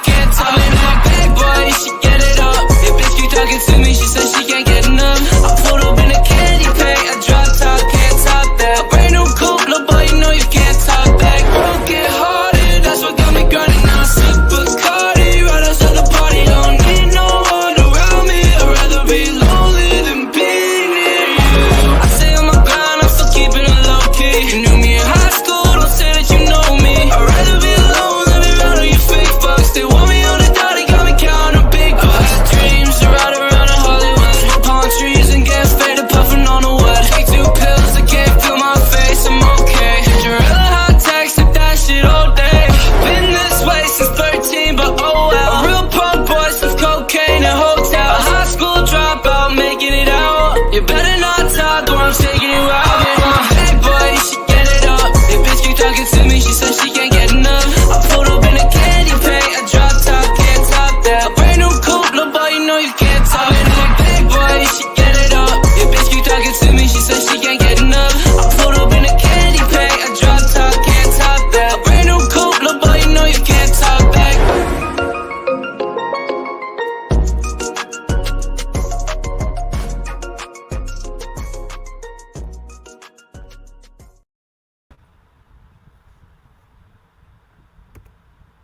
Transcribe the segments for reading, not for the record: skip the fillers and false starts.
can't talk. I'm in that bag, boy, she get it up. If bitch keep talking to me, she says she can't get enough. I pulled up in a candy pack, I drop top, can't top that. A brand new coupe, little boy, you know you can't talk back. Work get harder, that's what got me grinding now. Super Cardi, right outside the party. Don't need no one around me, I'd rather be lonely than be near you. I stay on my grind, I'm still keeping it low key. You knew me in high school, don't say that you know me. I'd rather be alone than be around all you fake fucks. They want me on the dot, they got me counting big bucks. Dreams to ride around in Hollywood, smoke palm trees and get faded, puffing on the wood. Take 2 pills, I can't feel my face, I'm okay. Gorilla hot text, took that shit all day. Been this way since 13, but oh well. A real punk boy since cocaine and hotels. A high school dropout, making it out. You better not talk or I'm taking you out. I've been on bad boy, she get it up. If bitch keep talking to me, she says she can't get enough. I pulled up in a candy pack, I drop top, can't top that. A brand new coupe, little boy, you know you can't talk. I've been on bad boy, she get it up. If bitch keep talking to me, she says she can't get enough. I pulled up in a candy pack, I drop top, can't top that. A brand new coupe, little boy, you know you can't talk back.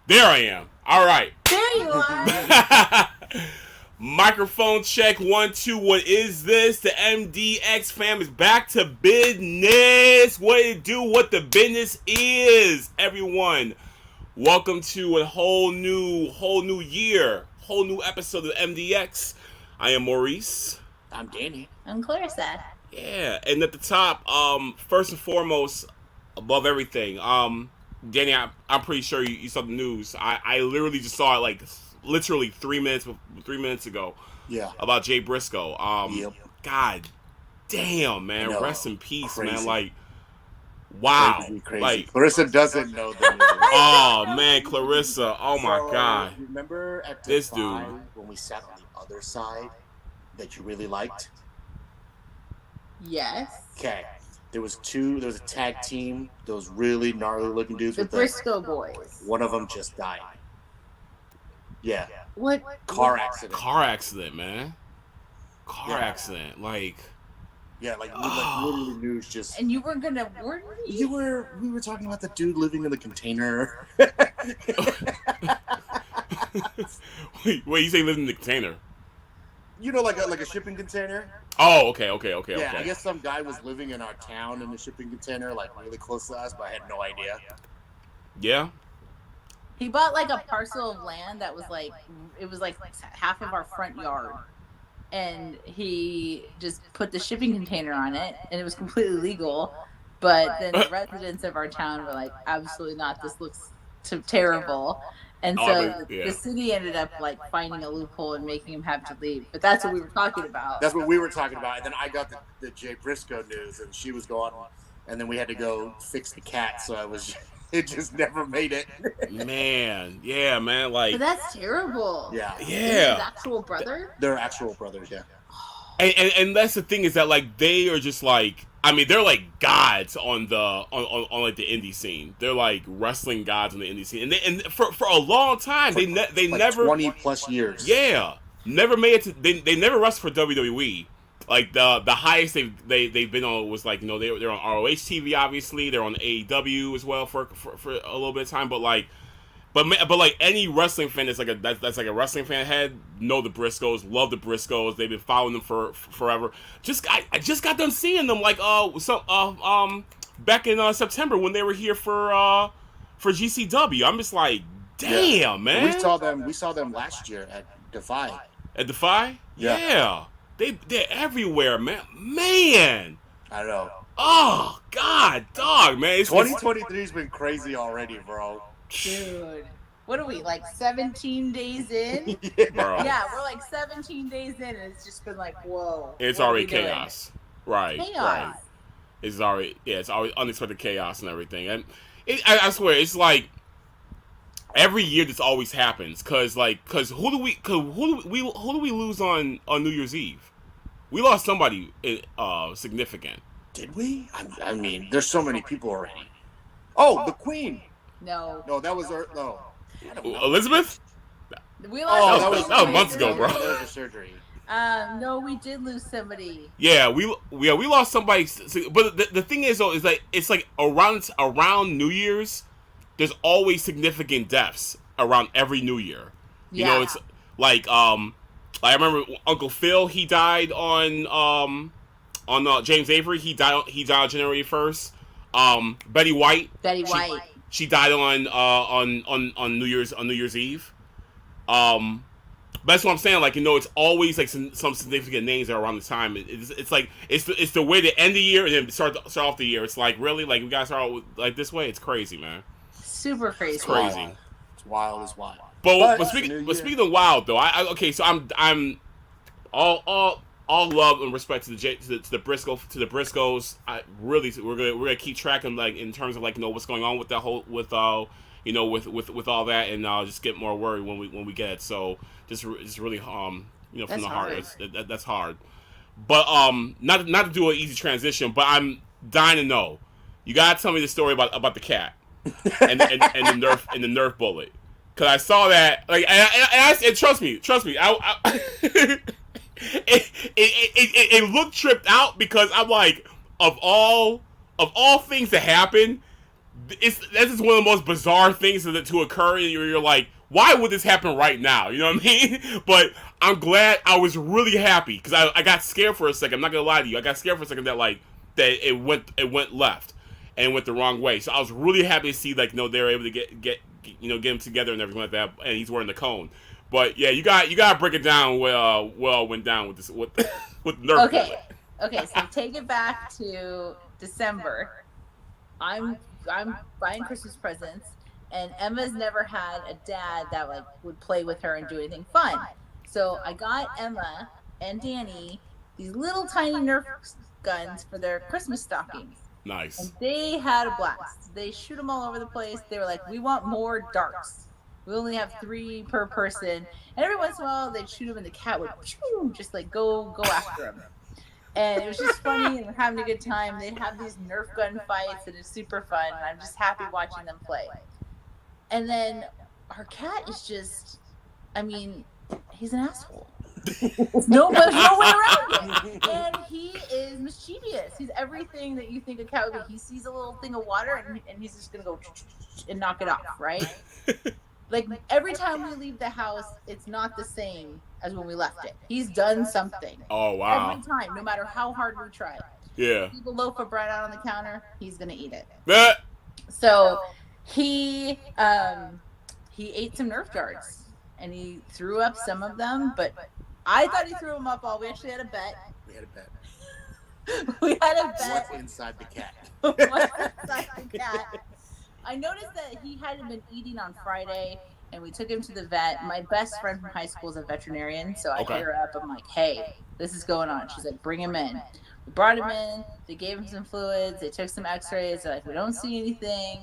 There I am. All right. There you are. Microphone check 1 2. What is this? The MDX fam is back to business. What it do? What the business is? Everyone, welcome to a whole new year, whole new episode of MDX. I am Maurice. I'm Danny. I'm Clarissa. Yeah, and at the top, first and foremost, above everything, Danny, I'm pretty sure you saw the news. I literally just saw it like literally 3 minutes ago. Yeah. About Jay Briscoe. Yep. God damn, man. No, Rest in peace, crazy. man. Like, wow. Crazy. Like, Clarissa doesn't know the news. oh man, Clarissa. Oh my So, God. Remember at This Defy dude. when we sat on the other side that you really liked? Yes. Okay. There was a tag team, those really gnarly looking dudes The with Briscoe boys. one of them just died. Yeah. What? Car accident. Car accident, man. Car Yeah. accident. Like, Yeah, like literally news just. And you weren't gonna warn me? We were talking about the dude living in the container. wait, you say live in the container? You know, like a shipping container. Oh, okay. Yeah, I guess some guy was living in our town in a shipping container, like really close to us, but I had no idea. Yeah. He bought like a parcel of land that was like, it was like half of our front yard. And he just put the shipping container on it, and it was completely legal. But then the residents of our town were like, absolutely not, this looks terrible. And so the city ended up like finding a loophole and making him have to leave. But that's what we were talking about. That's what we were talking about. And then I got the Jay Briscoe news, and she was going, and then we had to go fix the cat. So it just never made it. Man, yeah, man, like. But that's terrible. Yeah. His actual brother? They're actual brothers, yeah. And that's the thing is that like they are just like, I mean, they're like gods on the on like the indie scene. They're like wrestling gods on the indie scene, and for a long time they like never 20+ years. Yeah, never made it to they never wrestled for WWE. Like the highest they've been on was like, you know, they're on ROH TV, obviously they're on AEW as well for a little bit of time, but like. But like any wrestling fan that's like a wrestling fan head, know the Briscoes, love the Briscoes. They've been following them for forever. I just got done seeing them like back in September when they were here for GCW. I'm just like, damn, man. We saw them last year at Defy. At Defy? Yeah. They're everywhere, man. Man. I know. Oh God, dog, man. 2023's been crazy already, bro. Dude, what are we, like 17 days in? Bro. Yeah, we're like 17 days in, and it's just been like, whoa. It's already chaos. Right. Chaos. Right. It's already unexpected chaos and everything. And I swear, it's like every year this always happens. Cause who do we lose on New Year's Eve? We lost somebody significant. Did we? I mean, there's so many people already. Oh, the Queen. No, that was her. No. Elizabeth? We Oh, lost. that was months ago, bro. That was a surgery. No, we did lose somebody. Yeah, we lost somebody. But the thing is though, is like it's like around New Year's, there's always significant deaths around every New Year. You know, it's like I remember Uncle Phil. He died on James Avery. He died on January 1st. Betty White. She died on New Year's Eve. But that's what I'm saying. Like, you know, it's always like some significant names that are around the time. It's like it's the way to end the year and then start off the year. It's like, really, like we gotta start with, like this way. It's crazy, man. Super crazy. It's crazy. It's wild as wild. But speaking of wild though, okay, so I'm all love and respect to the Briscoes. We're gonna keep tracking like in terms of like, you know, what's going on with that whole with you know, with all that, and just get more worried when we get it. So just really you know, from the heart. That's hard. But not to do an easy transition, but I'm dying to know. You gotta tell me the story about the cat and the Nerf bullet, because I saw that like and trust me, it looked tripped out, because I'm like, of all things to happen, this is one of the most bizarre things to occur, and you're like, why would this happen right now? You know what I mean? But I'm glad. I was really happy, because I got scared for a second. I'm not gonna lie to you. I got scared for a second that it went left and went the wrong way. So I was really happy to see, like, you know, they were able to get him together and everything like that. And he's wearing the cone. But yeah, you got to break it down what all went down with this with Nerf. Okay. So take it back to December. I'm buying Christmas presents, and Emma's never had a dad that like would play with her and do anything fun. So I got Emma and Danny these little tiny Nerf guns for their Christmas stockings. Nice. And they had a blast. They shoot them all over the place. They were like, we want more darts. We only have 3 per person. And every once in a while, they'd shoot them, and the cat would just like go after them. And it was just funny, and we're having a good time. They'd have these Nerf gun fights, and it's super fun. And I'm just happy watching them play. And then our cat is just, I mean, he's an asshole. There's no way around it. And he is mischievous. He's everything that you think a cat would be. He sees a little thing of water, and he's just going to go and knock it off, right? Like, every time we leave the house, it's not the same as when we left it. He's done something. Oh, wow. Every time, no matter how hard we try. Yeah. Leave a loaf of bread out on the counter, he's going to eat it. But So he ate some Nerf darts, and he threw up some of them, but I thought he threw them up all. We actually had a bet. We had a bet. What's inside the cat? What's inside the cat? I noticed that he hadn't been eating on Friday, and we took him to the vet. My best friend from high school is a veterinarian, so I hit her up. I'm like, hey, this is going on. She's like, bring him in. We brought him in. They gave him some fluids. They took some x-rays. They're like, we don't see anything.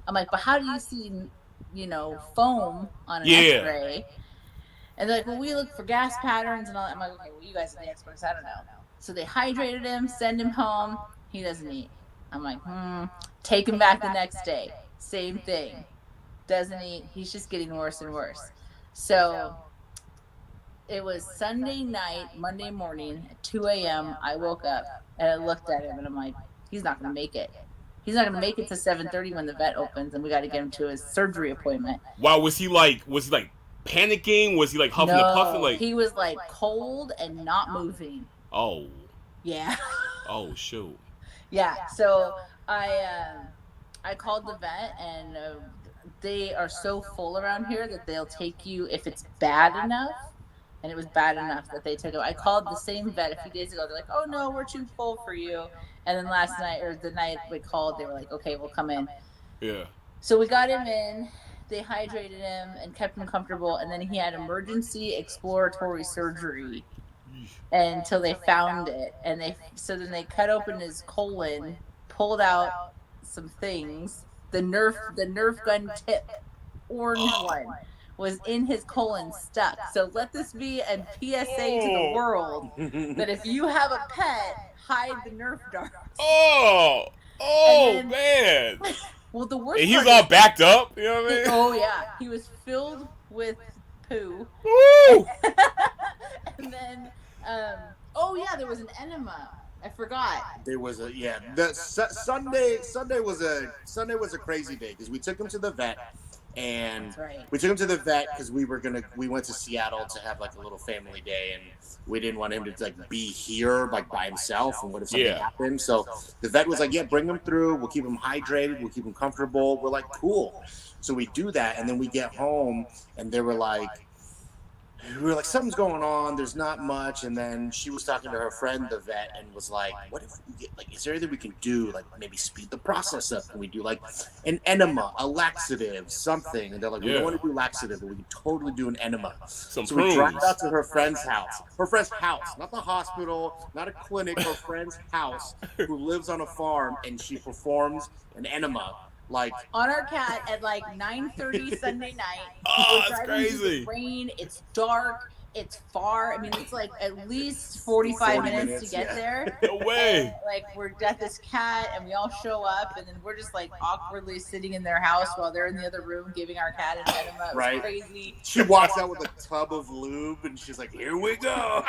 I'm like, but how do you see, you know, foam on an x-ray? And they're like, well, we look for gas patterns and all that. I'm like, okay, well, you guys are the experts. I don't know. So they hydrated him, send him home. He doesn't eat. I'm like, take him back the next day. Same thing. Doesn't eat. He's just getting worse and worse. So it was Sunday night, Monday morning at 2 a.m. I woke up and I looked at him and I'm like, he's not going to make it. He's not going to make it to 7:30 when the vet opens, and we got to get him to his surgery appointment. Wow, was he panicking? Was he like huffing and puffing? Like, he was like cold and not moving. Oh. Yeah. Oh shoot. Yeah. So I called the vet, and they are so full around here that they'll take you if it's bad enough. And it was bad enough that they took him. I called the same vet a few days ago. They're like, oh no, we're too full for you. And then last night, or the night we called, they were like, okay, we'll come in. Yeah. So we got him in. They hydrated him and kept him comfortable. And then he had emergency exploratory surgery until they found it. And then they cut open his colon, pulled out some things. The Nerf gun tip, orange one, was in his colon stuck. So let this be a PSA to the world that if you have a pet, hide the Nerf darts. Oh man. Well, the worst and he was part all backed up, you know what I mean? Oh yeah, he was filled with poo. Woo! And then, oh yeah, there was an enema. I forgot. There was a Sunday was a crazy day because we took him to the vet, and That's right. we took him to the vet because we went to Seattle to have like a little family day, and we didn't want him to like be here like by himself, and what if something happened? So the vet was like, yeah, bring him through. We'll keep him hydrated. We'll keep him comfortable. We're like, cool. So we do that, and then we get home, and they were like, something's going on. There's not much. And then she was talking to her friend, the vet, and was like, what if we get, like, is there anything we can do? Like, maybe speed the process up? Can we do, like, an enema, a laxative, something? And they're like, we don't want to do laxative, but we can totally do an enema. So we drive out to her friend's house. Her friend's house, not the hospital, not a clinic, her friend's house, who lives on a farm, and she performs an enema. Like on our cat at like 9:30 Sunday night. Oh, We're that's driving through crazy. the rain. It's dark. It's far. I mean, it's like at least 45 40 minutes minutes, to get yeah. there. No way. And, like we're at this cat, and we all show up, and then we're just like awkwardly sitting in their house while they're in the other room giving our cat an enema. It was Right. crazy. she walks out with a tub of lube, and she's like, here we go.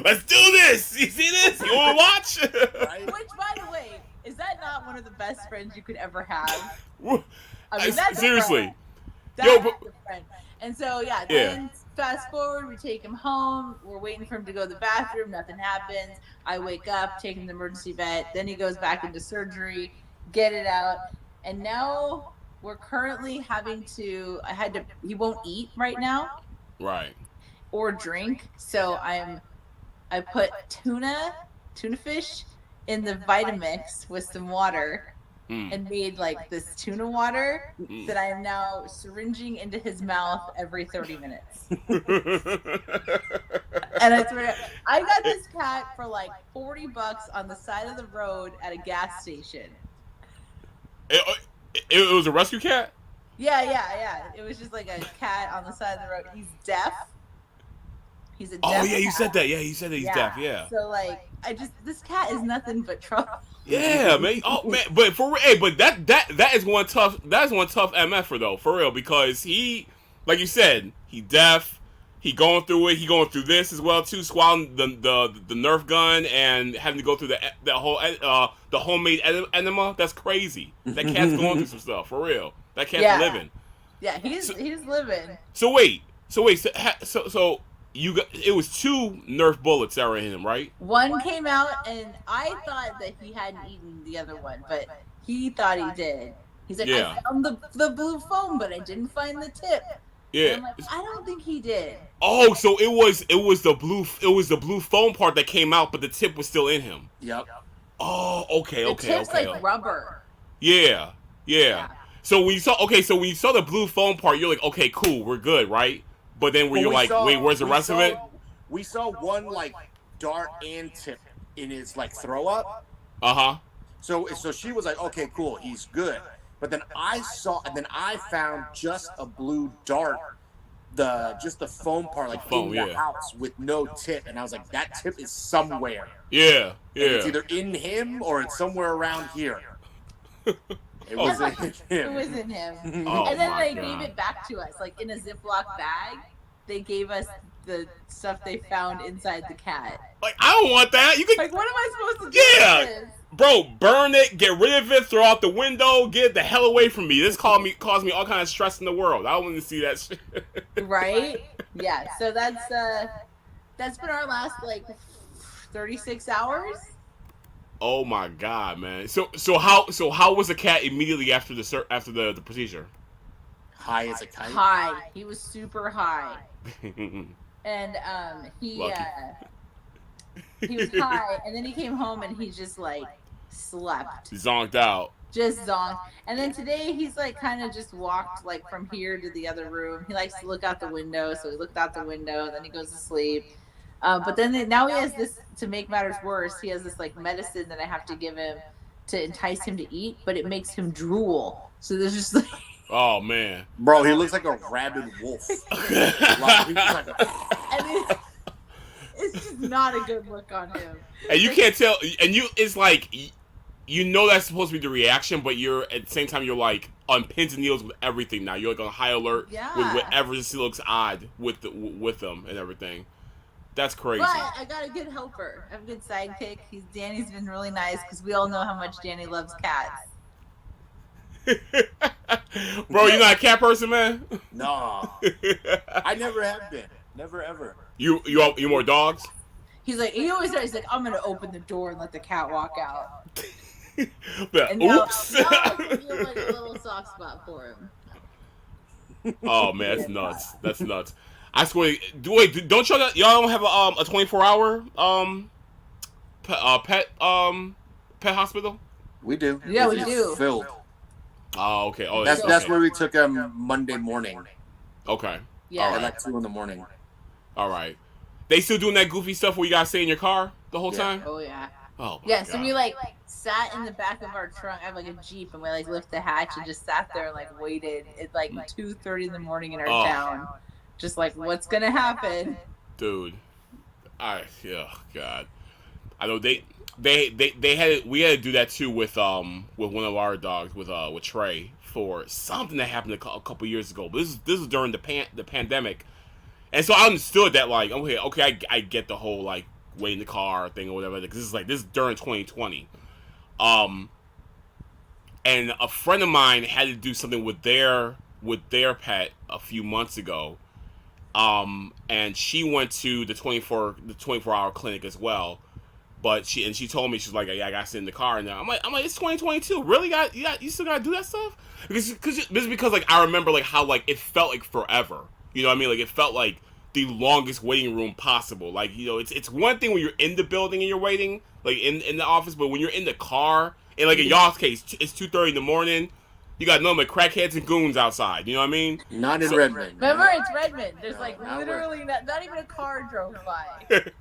Let's do this. You see this? You want to watch? Right? Which, by the way, is that not one of the best friends you could ever have? Woo. I mean, that's a Seriously. friend. That's Yo, but- a friend. And so, yeah, Yeah. then fast forward, we take him home. We're waiting for him to go to the bathroom. Nothing happens. I wake up, take him to the emergency vet. Then he goes back into surgery, get it out. And now we're currently having to, he won't eat right now Right. or drink. So I put tuna fish in the Vitamix with some water and made like this tuna water that I am now syringing into his mouth every 30 minutes. And I swear, I got this cat for like $40 on the side of the road at a gas station. It was a rescue cat? Yeah. It was just like a cat on the side of the road. He's deaf. He's a deaf Oh, yeah, you cat. said that. Yeah, you said that he's deaf. Yeah. So like, this cat is nothing but trouble. Yeah, man. Oh, man. But for real, hey, but that is one tough MF though, for real, because he, like you said, he deaf. He going through it. He going through this as well too, swallowing the Nerf gun and having to go through the whole the homemade enema. That's crazy. That cat's going through some stuff for real. That cat's living. Yeah, he's living. So wait. So you got, it was 2 Nerf bullets that were in him, right? One came out, and I thought that he hadn't eaten the other one, but he thought he did. He's like, Yeah. I found the blue foam, but I didn't find the tip. Yeah. And I'm like, I don't think he did. Oh, so it was the blue foam part that came out, but the tip was still in him. Yep. Oh, okay. The tip's like rubber. Yeah. So when you saw the blue foam part, you're like, okay, cool, we're good, right? But then But you're like, wait, where's the rest of it? We saw one like dart and tip in his like throw up. So she was like, okay, cool, he's good. But then I found just a blue dart, just the foam part, like foam, in the house with no tip, and I was like, that tip is somewhere. Yeah. And it's either in him or it's somewhere around here. It was in him. It was in him. Oh, And then my they God. gave it back to us, like in a Ziploc bag. They gave us the stuff they found inside the cat. Like, I don't want that. You could, Like, what am I supposed to do Yeah. with this? bro, burn it, get rid of it, throw out the window, get the hell away from me. This caused me all kind of stress in the world. I don't want to see that shit. Right? Yeah. So that's been our last like 36 hours. Oh my God, man. So how was the cat immediately after the procedure? High as a kite. High. He was super high. And he Lucky. he was high, and then he came home and he just like slept, Zonked out. just zonked. And then today he's like kind of just walked like from here to the other room. He likes to look out the window, so he looked out the window. Then he goes to sleep. But then now he has this, to make matters worse, he has this like medicine that I have to give him to entice him to eat, but it makes him drool. So there's just like. Oh man. Bro, he looks like a rabid wolf. Like, he's like And it's just not a good look on him. And you can't tell, and it's like you know that's supposed to be the reaction, but you're at the same time you're like on pins and needles with everything now. You're like on high alert with whatever just looks odd with them and everything. That's crazy. But I got a good helper. I have a good sidekick. Danny's been really nice because we all know how much Danny loves cats. Bro, you not a cat person, man? No, I never have been. Never ever. You more dogs? He always says, I'm gonna open the door and let the cat walk out. But, And oops. now I feel like a little soft spot for him. Oh man, that's nuts. That's nuts. I swear. Don't y'all don't have a 24-hour pet hospital? We do. Yeah, we It's do. Filled. Oh, okay. Oh, That's okay. where we took him Monday morning. Okay. Yeah. At like 2 a.m. All right. They still doing that goofy stuff where you gotta stay in your car the whole time? Oh yeah. Oh. Yeah, my so God. we sat in the back of our trunk. I have a Jeep, and we lift the hatch and just sat there and waited at 2:30 in the morning in our town, just what's gonna happen. Dude, oh God, I know they had we had to do that too with one of our dogs with Trey for something that happened a couple years ago. But this is during the pandemic, and so I understood that okay, I get the whole wait in the car thing or whatever, because this is during 2020, and a friend of mine had to do something with their pet a few months ago. And she went to the 24-hour clinic as well, but she told me, she's like, yeah, I gotta sit in the car, and I'm like, it's 2022, really? You still gotta do that stuff? Because I remember how it felt like forever. You know what I mean? It felt like the longest waiting room possible. It's one thing when you're in the building and you're waiting, in the office, but when you're in the car, and in y'all's case, it's 2:30 in the morning. You got nothing but crackheads and goons outside. You know what I mean? Not in Redmond. Remember, it's Redmond. There's literally not even a car drove by.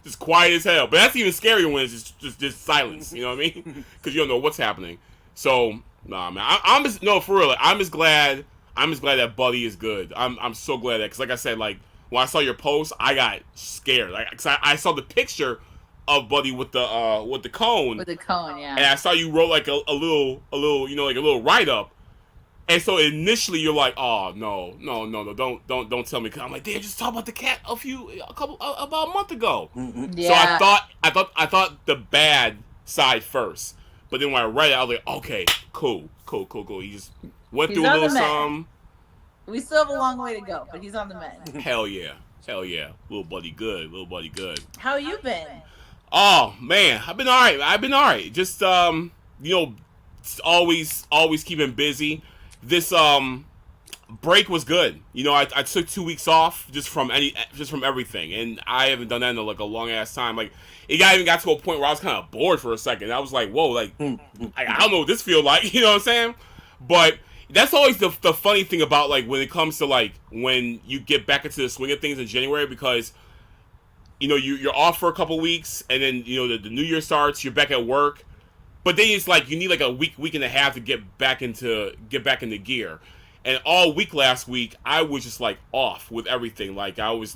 Just quiet as hell. But that's even scarier when it's just silence. You know what I mean? Because you don't know what's happening. So nah, man. I'm just for real. I'm just glad that Buddy is good. I'm so glad that, because like I said, when I saw your post, I got scared. Cause I saw the picture of Buddy with the cone. With the cone, yeah. And I saw you wrote a little a little write up. And so initially you're like, oh no, don't tell me. Cause I'm like, damn, just talk about the cat about a month ago. Mm-hmm. Yeah. So I thought the bad side first. But then when I read it, I was like, okay, cool. He just went He's through a on the little mend. something. We still have a long way to go, but he's on the mend. Hell yeah. Little buddy good. How you been? Oh man, I've been alright. Just always keeping busy. This break was good. I took 2 weeks off just from everything, and I haven't done that in a long ass time. It even got to a point where I was kind of bored for a second. I was like, whoa, I don't know what this feels like. You know what I'm saying? But that's always the funny thing about when it comes to when you get back into the swing of things in January, because you're off for a couple weeks, and then the new year starts, you're back at work, but then it's you need a week and a half to get back into gear. And all week last week I was just off with everything. Just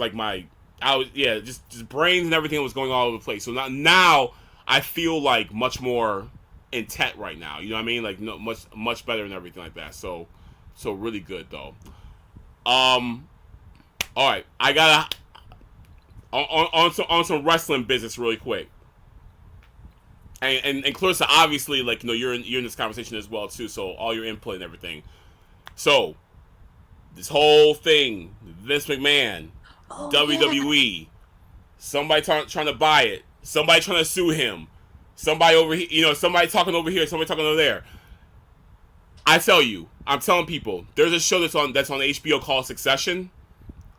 brains and everything was going all over the place. So now I feel much more intent right now. You know what I mean? Much better and everything like that. So really good though. All right, I gotta on some wrestling business really quick. And Clarissa, obviously, you're in this conversation as well too. So all your input and everything. So this whole thing, Vince McMahon, WWE, somebody trying to buy it, somebody trying to sue him, somebody over here, somebody talking over here, somebody talking over there. I'm telling people, there's a show that's on HBO called Succession.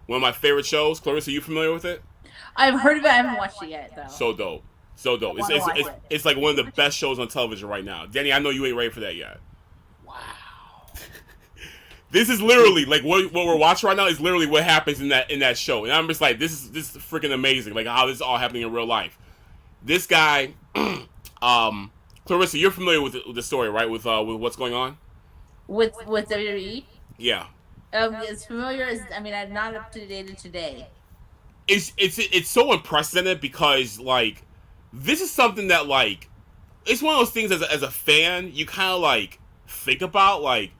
One of my favorite shows. Clarissa, are you familiar with it? I've heard of it. I haven't watched it yet, though. So dope. It's one of the best shows on television right now. Danny, I know you ain't ready for that yet. Wow. This is literally what we're watching right now is literally what happens in that show, and I'm just this is freaking amazing. How this is all happening in real life. This guy, Clarissa, you're familiar with the story, right? With what's going on with WWE. Yeah. As familiar as I'm not up to date today. It's so unprecedented because this is something that it's one of those things as a fan, you kind of like think about like,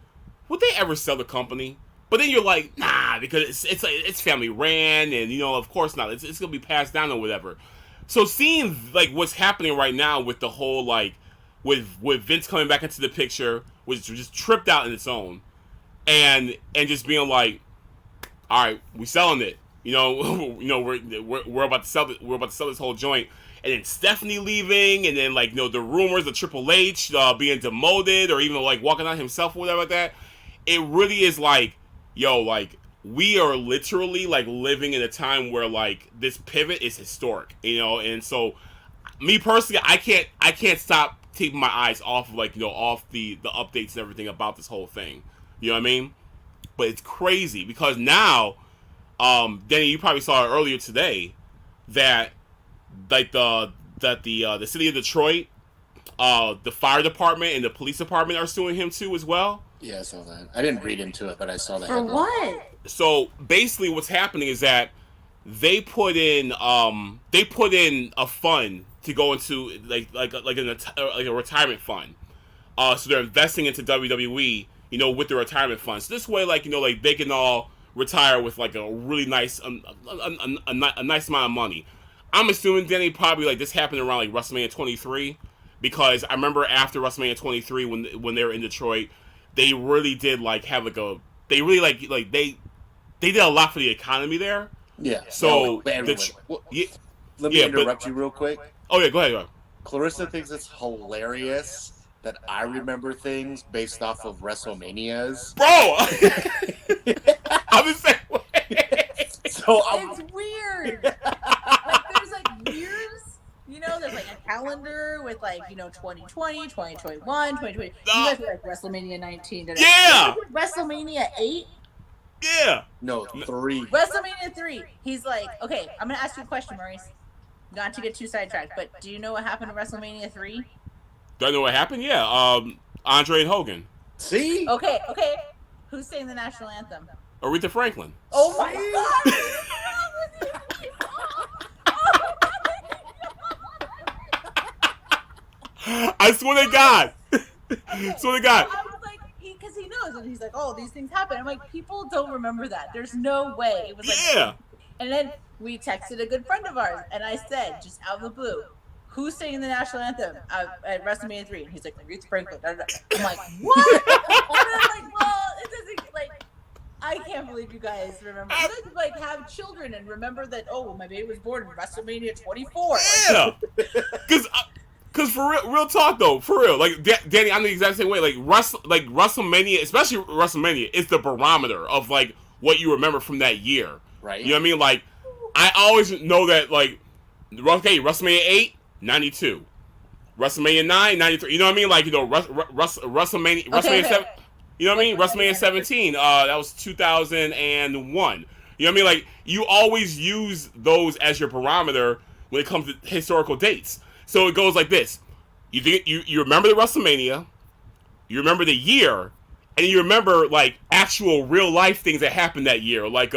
would they ever sell the company? But then you're like, nah, because it's family ran, and of course not. It's gonna be passed down or whatever. So seeing like what's happening right now with the whole like with Vince coming back into the picture, was just tripped out in its own, and just being like, all right, we selling it. We're about to sell it. We're about to sell this whole joint. And then Stephanie leaving, and then like the rumors of Triple H being demoted, or even like walking out himself or whatever like that. It really is like, like we are literally like living in a time where like this pivot is historic, And so, me personally, I can't stop taking my eyes off of like off the updates and everything about this whole thing. You know what I mean? But it's crazy because now, Danny, you probably saw it earlier today that like the city of Detroit, the fire department and the police department are suing him too as well. Yeah, I saw that. I didn't read into it, but I saw that. For what? So basically, what's happening is that they put in a fund to go into like a retirement fund. So they're investing into WWE, with the retirement fund. So this way, like they can all retire with like a really nice a nice amount of money. I'm assuming, Danny, probably like this happened around like WrestleMania 23, because I remember after WrestleMania 23 when they were in Detroit, they really did like have like they really like they did a lot for the economy there. Yeah. So let me interrupt you real quick. Oh yeah, go ahead. Clarissa thinks it's hilarious that I remember things based off of WrestleManias. Bro, I'm the same way. So it's weird. Like there's like years, there's like a calendar with like 2020, 2021, 2020. You guys were like WrestleMania 19. Yeah. WrestleMania 8. Yeah. No, 3. WrestleMania 3. He's like, okay, I'm gonna ask you a question, Maurice. Not to get too sidetracked, but do you know what happened to WrestleMania 3? Do I know what happened? Yeah. Andre and Hogan. See? Okay. Who sang the national anthem? Aretha Franklin. Oh my God! I swear to God. Swear to God. I was like, because he knows, and he's like, oh, these things happen. I'm like, people don't remember that. There's no way. It was like, yeah. And then we texted a good friend of ours, and I said, just out of the blue, who's singing the national anthem at WrestleMania 3? And he's like, Aretha Franklin. I'm like, what? And I'm like, well, it doesn't, like, I can't believe you guys remember. You guys like have children and remember that. Oh, my baby was born in WrestleMania 24. Yeah, because for real talk though, for real, like Danny, I'm the exact same way. Like WrestleMania, especially WrestleMania, is the barometer of like what you remember from that year. Right. You know what I mean? Like I always know that like WrestleMania 8, 92, WrestleMania 9, 93. You know what I mean? Like WrestleMania 7. You know what I mean? WrestleMania 17, that was 2001. You know what I mean? Like, you always use those as your barometer when it comes to historical dates. So it goes like this. You remember the WrestleMania, you remember the year, and you remember, like, actual real-life things that happened that year. Like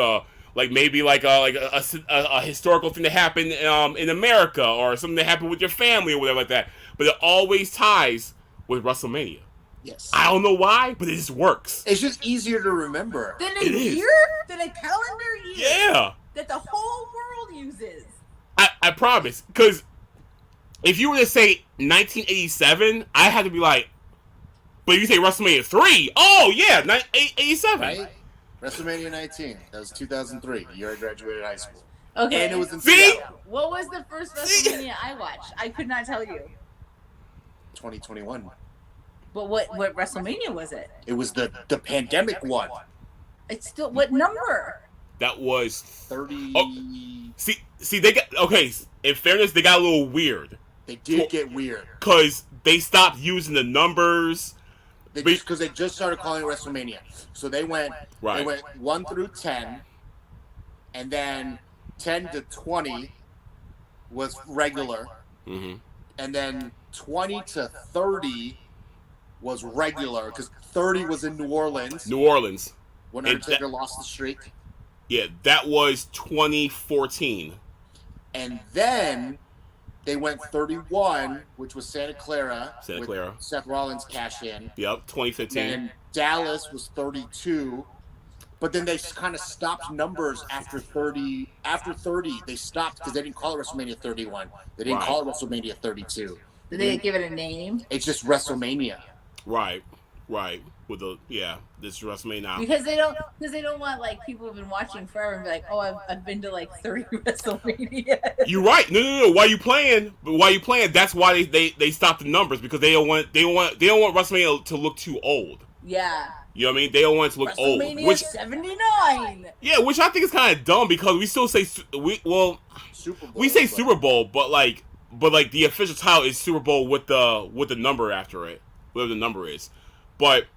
maybe a historical thing that happened in America, or something that happened with your family or whatever like that. But it always ties with WrestleMania. Yes. I don't know why, but it just works. It's just easier to remember. Than a year? Than a calendar year? Yeah. That the whole world uses. I promise. Because if you were to say 1987, I had to be like, but if you say WrestleMania 3, oh yeah, 87. Right? WrestleMania 19. That was 2003, the year I graduated high school. Okay. And it was in See? Seattle. What was the first WrestleMania I watched? I could not tell you. 2021. But what WrestleMania was it? It was the pandemic one. It's still, what number? That was 30. Oh, see, they got, okay, in fairness, they got a little weird. They did get weird. Because they stopped using the numbers. Because they just started calling it WrestleMania. So they went 1 through 10, and then 10 to 20 was regular, and then 20 to 30 was regular, because 30 was in New Orleans. New Orleans. When Undertaker lost the streak. Yeah, that was 2014. And then They went 31, which was Santa Clara. Santa with Clara. Seth Rollins cash in. Yep, 2015. And Dallas was 32. But then they kind of stopped numbers after 30. After 30, they stopped because they didn't call it WrestleMania 31. They didn't Right. call it WrestleMania 32. Did they give it a name? It's just WrestleMania. Right. With this is WrestleMania now. Because they don't want like people who've been watching forever and be like, oh, I've been to like 30 WrestleMania. You're right. No. While you playing, that's why they stopped the numbers because they don't want WrestleMania to look too old. Yeah. You know what I mean? They don't want it to look old. WrestleMania Which 79. yeah, which I think is kind of dumb because we still say Super Bowl. we say but- Super Bowl, but the official title is Super Bowl with the number after it, whatever the number is. But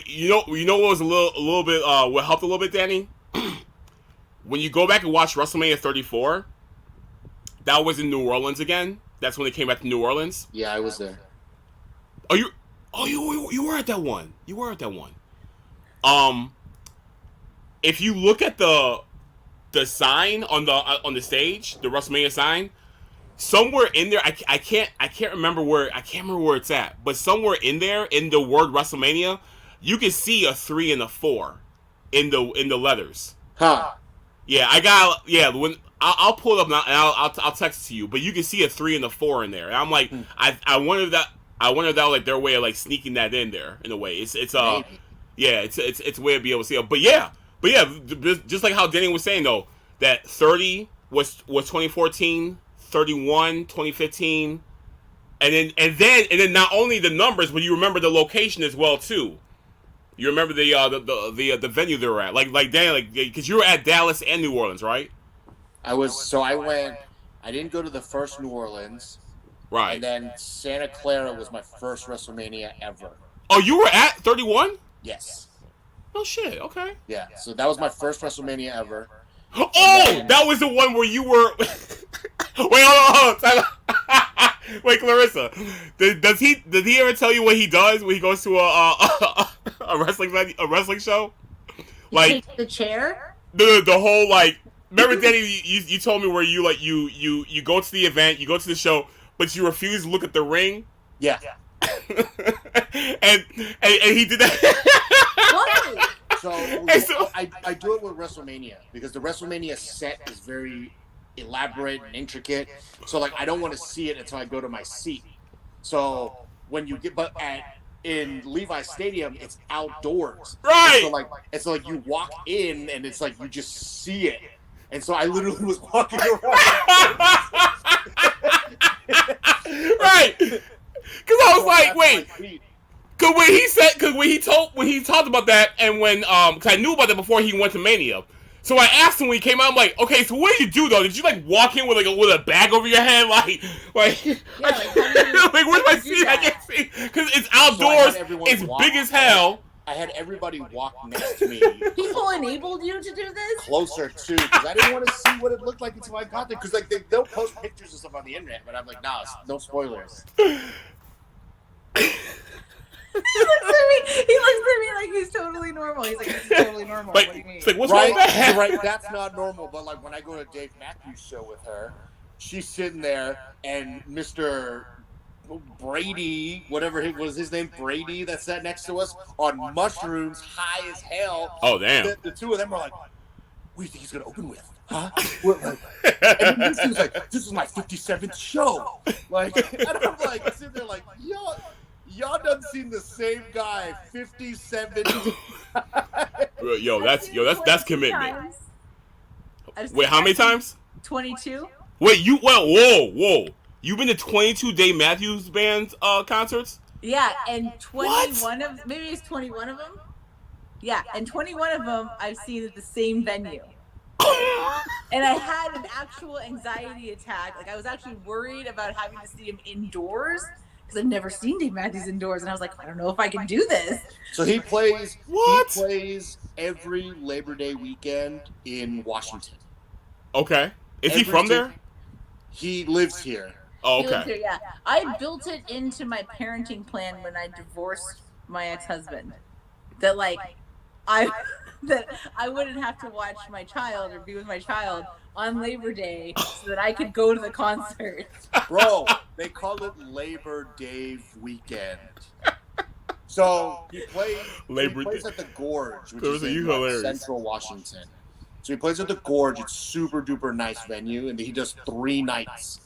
you know what was a little bit what helped a little bit, Danny? When you go back and watch WrestleMania 34, that was in New Orleans again. That's when they came back to New Orleans. Yeah, I was there. You were at that one. You were at that one. If you look at the sign on the stage, the WrestleMania sign, somewhere in there, I can't remember where it's at, but somewhere in there, in the word WrestleMania, you can see a 3 and a 4 in the letters. Huh. Yeah, when I'll pull it up now and I'll text it to you, but you can see a 3 and a 4 in there. And I'm like, I wonder if that was like their way of like sneaking that in there in a way. It's Maybe. yeah, it's a way to be able to see it. But yeah, just like how Danny was saying though, that 30 was 2014, 31 2015, and then not only the numbers, but you remember the location as well too. You remember the venue they were at, like Danny, because you were at Dallas and New Orleans, right? I went. I didn't go to the first New Orleans. Right. And then Santa Clara was my first WrestleMania ever. Oh, you were at 31? Yes. Oh shit. Okay. Yeah. So that was my first WrestleMania ever. Oh, that was the one where you were. Wait, hold on. Wait, Clarissa. Did he ever tell you what he does when he goes to a wrestling show? Like Take the chair. the whole like. Remember, Danny, you told me where you like you go to the event, you go to the show, but you refuse to look at the ring. Yeah. and he did that. What? So, so- I do it with WrestleMania because the WrestleMania set is very elaborate and intricate. So like I don't want to see it until I go to my seat. So when you get in Levi Stadium, it's outdoors. Right. And so like you walk in and it's like you just see it. And so I literally was walking around. Right. Because I was like, wait. Because when he talked about that, and when because I knew about that before he went to Mania, so I asked him when he came out. I'm like, okay, so what did you do though? Did you like walk in with with a bag over your head, like Yeah, like, how do you- like where's my how do you do seat? I that? can't see because it's outdoors. everyone It's walk. big as hell. I had everybody walk next to me People enabled you to do this? closer too because I didn't want to see what it looked like until I got there. Because like they'll post pictures and stuff on the internet, but I'm like, nah, no spoilers. He looks at me like he's totally normal. He's like, this is totally normal. Like, What do you mean? it's like what's wrong Right, with that? right. That's not normal. But like when I go to Dave Matthews Show with her, she's sitting there, and Mr. Brady, whatever was his name, Brady, that sat next to us on mushrooms, high as hell. Oh damn. The two of them were like, "What do you think he's gonna open with? Huh?" And then he was like, "This is my 57th show." Like, and I'm like sitting there like, y'all done seen the same guy 57 Yo, that's commitment. Times. I've seen Wait, how many times? 22. Wait, whoa. You've been to 22 Dave Matthews Band concerts? Yeah, and 21 What? of maybe it's 21 of them. Yeah, and 21 of them I've seen at the same venue. And I had an actual anxiety attack. Like I was actually worried about having to see him indoors because I've never seen Dave Matthews indoors, and I was like, I don't know if I can do this. So he plays. What? He plays every Labor Day weekend in Washington. Okay. Is he Every from day- there? He lives here. Oh, He lives okay. here, yeah. I built it into my parenting plan when I divorced my ex-husband. That like I that I wouldn't have to watch my child or be with my child on Labor Day so that I could go to the concert. Bro, they call it Labor Day weekend. So he plays at the Gorge, which is in Central Washington. So he plays at the Gorge. It's super duper nice venue, and he does 3 nights.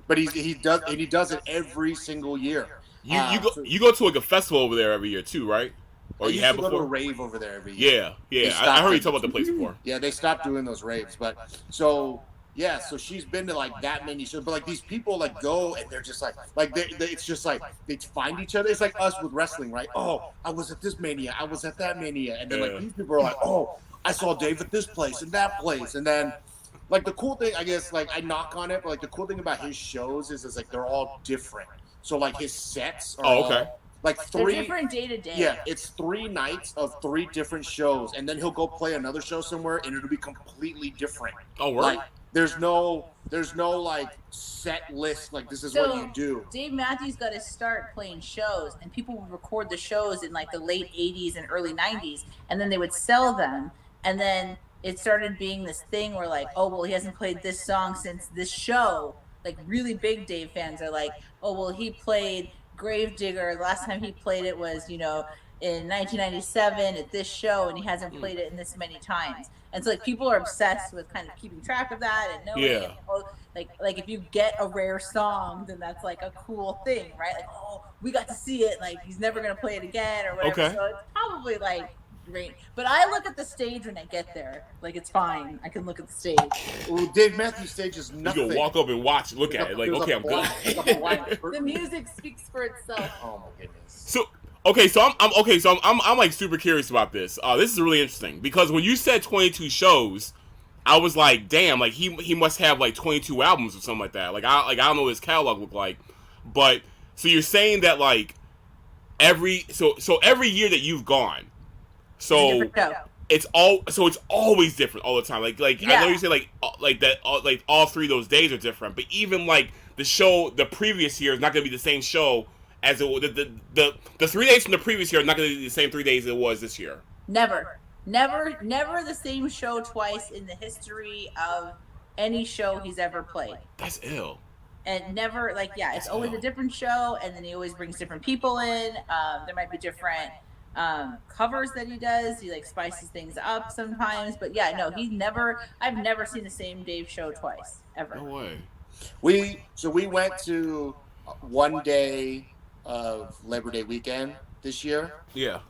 But he does it every single year. You go to like a festival over there every year too, right? Or you have before? Go to a rave over there every year. Yeah. I heard you talk about the place before. Yeah, they stopped doing those raves, but so she's been to like that many shows. But like these people like go and they're just like it's just like they find each other. It's like us with wrestling, right? Oh, I was at this Mania, I was at that Mania, and then like these people are like, oh, I saw Dave at this place and that place, and then. Like the cool thing, I guess, like I knock on it, but like the cool thing about his shows is like they're all different. So like his sets are all, like 3 they're different day to day. Yeah, it's 3 nights of 3 different shows, and then he'll go play another show somewhere, and it'll be completely different. Oh, right. Like there's no like set list. Like this is what you do. Dave Matthews got to start playing shows, and people would record the shows in like the late '80s and early '90s, and then they would sell them, and then. It started being this thing where like, oh, well, he hasn't played this song since this show. Like really big Dave fans are like, oh, well, he played Gravedigger. The last time he played it was, in 1997 at this show, and he hasn't played it in this many times. And so like people are obsessed with kind of keeping track of that and knowing it. Like if you get a rare song, then that's like a cool thing, right? Like, oh, we got to see it. Like he's never gonna play it again or whatever. Okay. So it's probably like. Great. But I look at the stage when I get there. Like it's fine. I can look at the stage. Well, Dave Matthews stage is nothing. You can walk up and look at it. Like, okay, I'm good. The music speaks for itself. Oh my goodness. So I'm like super curious about this. This is really interesting because when you said 22 shows, I was like, damn, like he must have like 22 albums or something like that. Like I don't know what his catalog look like, but so you're saying that like every year that you've gone. So it's always different all the time. Like I know you say like that like all 3 of those days are different, but even like the previous year is not going to be the same show as the 3 days from the previous year are not going to be the same 3 days it was this year. Never the same show twice in the history of any show he's ever played. That's ill. And never it's always a different show, and then he always brings different people in. There might be different covers that he does. He like spices things up sometimes, but I've never seen the same Dave show twice ever. No way. We went to one day of Labor Day weekend this year. Yeah.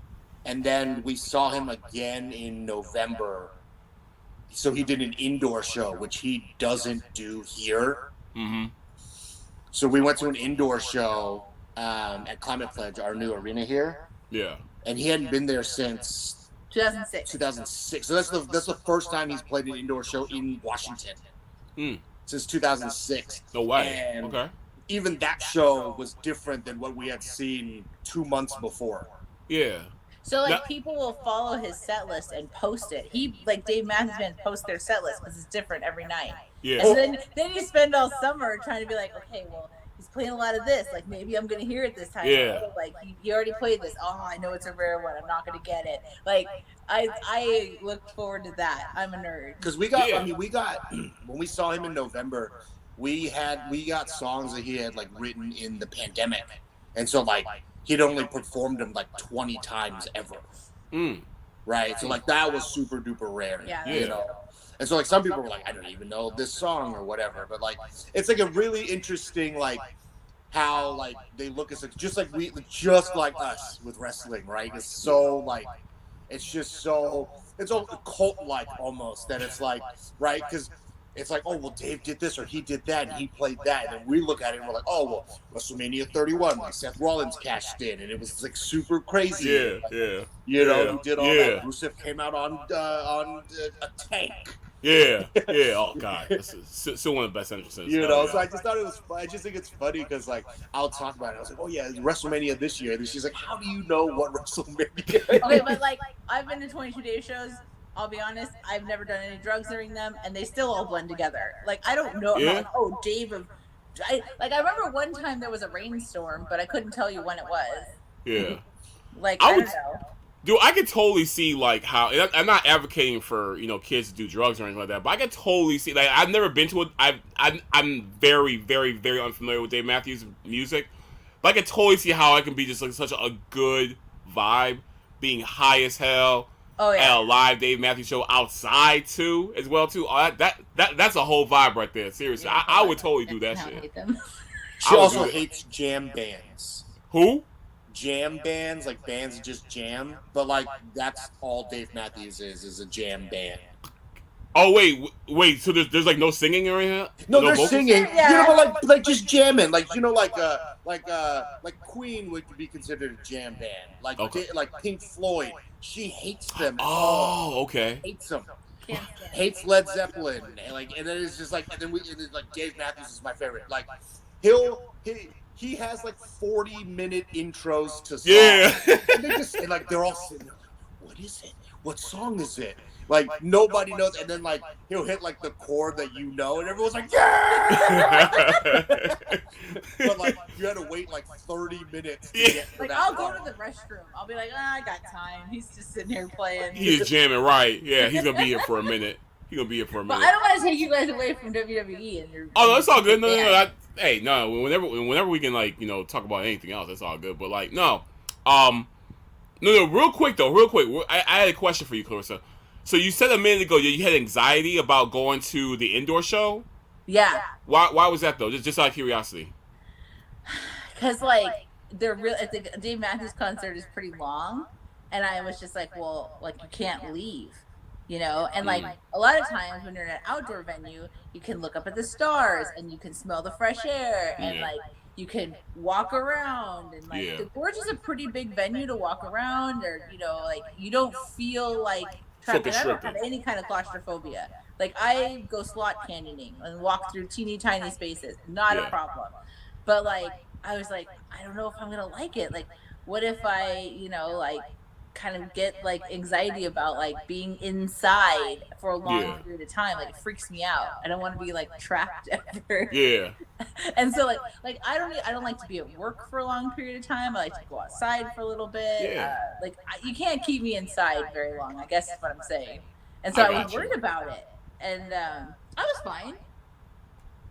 And then we saw him again in November. So he did an indoor show, which he doesn't do here. Mm-hmm. So we went to an indoor show at Climate Pledge, our new arena here. Yeah. And he hadn't been there since 2006. So that's the first time he's played an indoor show in Washington since 2006. No way. And okay. Even that show was different than what we had seen 2 months before. Yeah. So people will follow his set list and post it. Dave Matthews post their set list because it's different every night. Yeah. And then you spend all summer trying to be like, okay, well. He's playing a lot of this. Like maybe I'm gonna hear it this time. Yeah. Like he already played this. Oh, I know it's a rare one. I'm not gonna get it. Like I look forward to that. I'm a nerd. Because we got when we saw him in November, we got songs that he had like written in the pandemic, and so like he'd only performed them like 20 times ever. Right. So like that was super duper rare. Yeah. You know. And so, like, some people were like, I don't even know this song or whatever. But, like, it's, like, a really interesting, like, how, like, they look at it just like us with wrestling, right? It's so, like, it's just so, it's all cult-like almost that it's, like, right? Because it's like, oh, well, Dave did this or he did that and he played that. And then we look at it and we're like, oh, well, WrestleMania 31, like, Seth Rollins cashed in. And it was, like, super crazy. Yeah, like, yeah. You know, he did all that. Rusev came out on a tank. Yeah. Oh God, that's still one of the best entrances. You know, so I just thought it was. I just think it's funny because like I'll talk about it. I was like, oh yeah, WrestleMania this year. And she's like, how do you know what WrestleMania is? Okay, but like I've been to 22 Day shows. I'll be honest, I've never done any drugs during them, and they still all blend together. Like I don't know. Yeah. I'm not like, oh, Dave. I remember one time there was a rainstorm, but I couldn't tell you when it was. Yeah. Like I don't know. Dude, I could totally see like how. And I'm not advocating for kids to do drugs or anything like that, but I could totally see like I've never been to it. I'm very very very unfamiliar with Dave Matthews music, but I could totally see how it can be just like such a good vibe, being high as hell. Oh yeah. At a live Dave Matthews show outside too, as well too. That's a whole vibe right there. Seriously, Yeah, I would totally do that I shit. hate them. She I would also do it. hates jam bands. Who? Jam bands, like bands that just jam, but like that's all Dave Matthews is a jam band. Oh wait. So there's like no singing or anything? No, they're vocals? singing. Yeah. But like just jamming, like like Queen would be considered a jam band, like Okay. like Pink Floyd. She hates them. Oh, okay. Hates them. Can't stand it. Hates Led Zeppelin, and then it's just like, and then like Dave Matthews is my favorite. Like he has like 40-minute intros to songs. Yeah. And like they're all sitting there like, what is it? What song is it? Like nobody knows, and then like he'll hit like the chord that and everyone's like, yeah. But like you had to wait like 30 minutes to get to Like that I'll go part. to the restroom. I'll be like, I got time. He's just sitting here playing. He is jamming right. Yeah, he's gonna be here for a minute. He's gonna be here for a But minute. I don't want to take you guys away from WWE and your. Oh, no, it's all good. No. Yeah. Hey, no. Whenever we can talk about anything else, that's all good. But like, no. No. Real quick. I had a question for you, Clarissa. So you said a minute ago you had anxiety about going to the indoor show. Yeah. Why was that though? Just out of curiosity. Because like they're real. I think Dave Matthews concert is pretty long, and I was just like, well, like you can't leave, And like a lot of times when you're in an outdoor venue, you can look up at the stars and you can smell the fresh air, and Yeah. like you can walk around, and like Yeah. the Gorge is a pretty big venue to walk around, or like you don't feel like trapped. And I don't have any kind of claustrophobia. Like I go slot canyoning and walk through teeny tiny spaces, not Yeah. a problem. But like I was like, I don't know if I'm gonna like it. Like, what if I, like kind of get like anxiety about like being inside for a long Yeah. period of time? Like it freaks me out. I don't want to be like trapped ever. Yeah. And so like I don't like to be at work for a long period of time. I like to go outside for a little bit. Yeah. You can't keep me inside very long, I guess is what I'm saying. And so I I got was you. worried about it, and I was fine.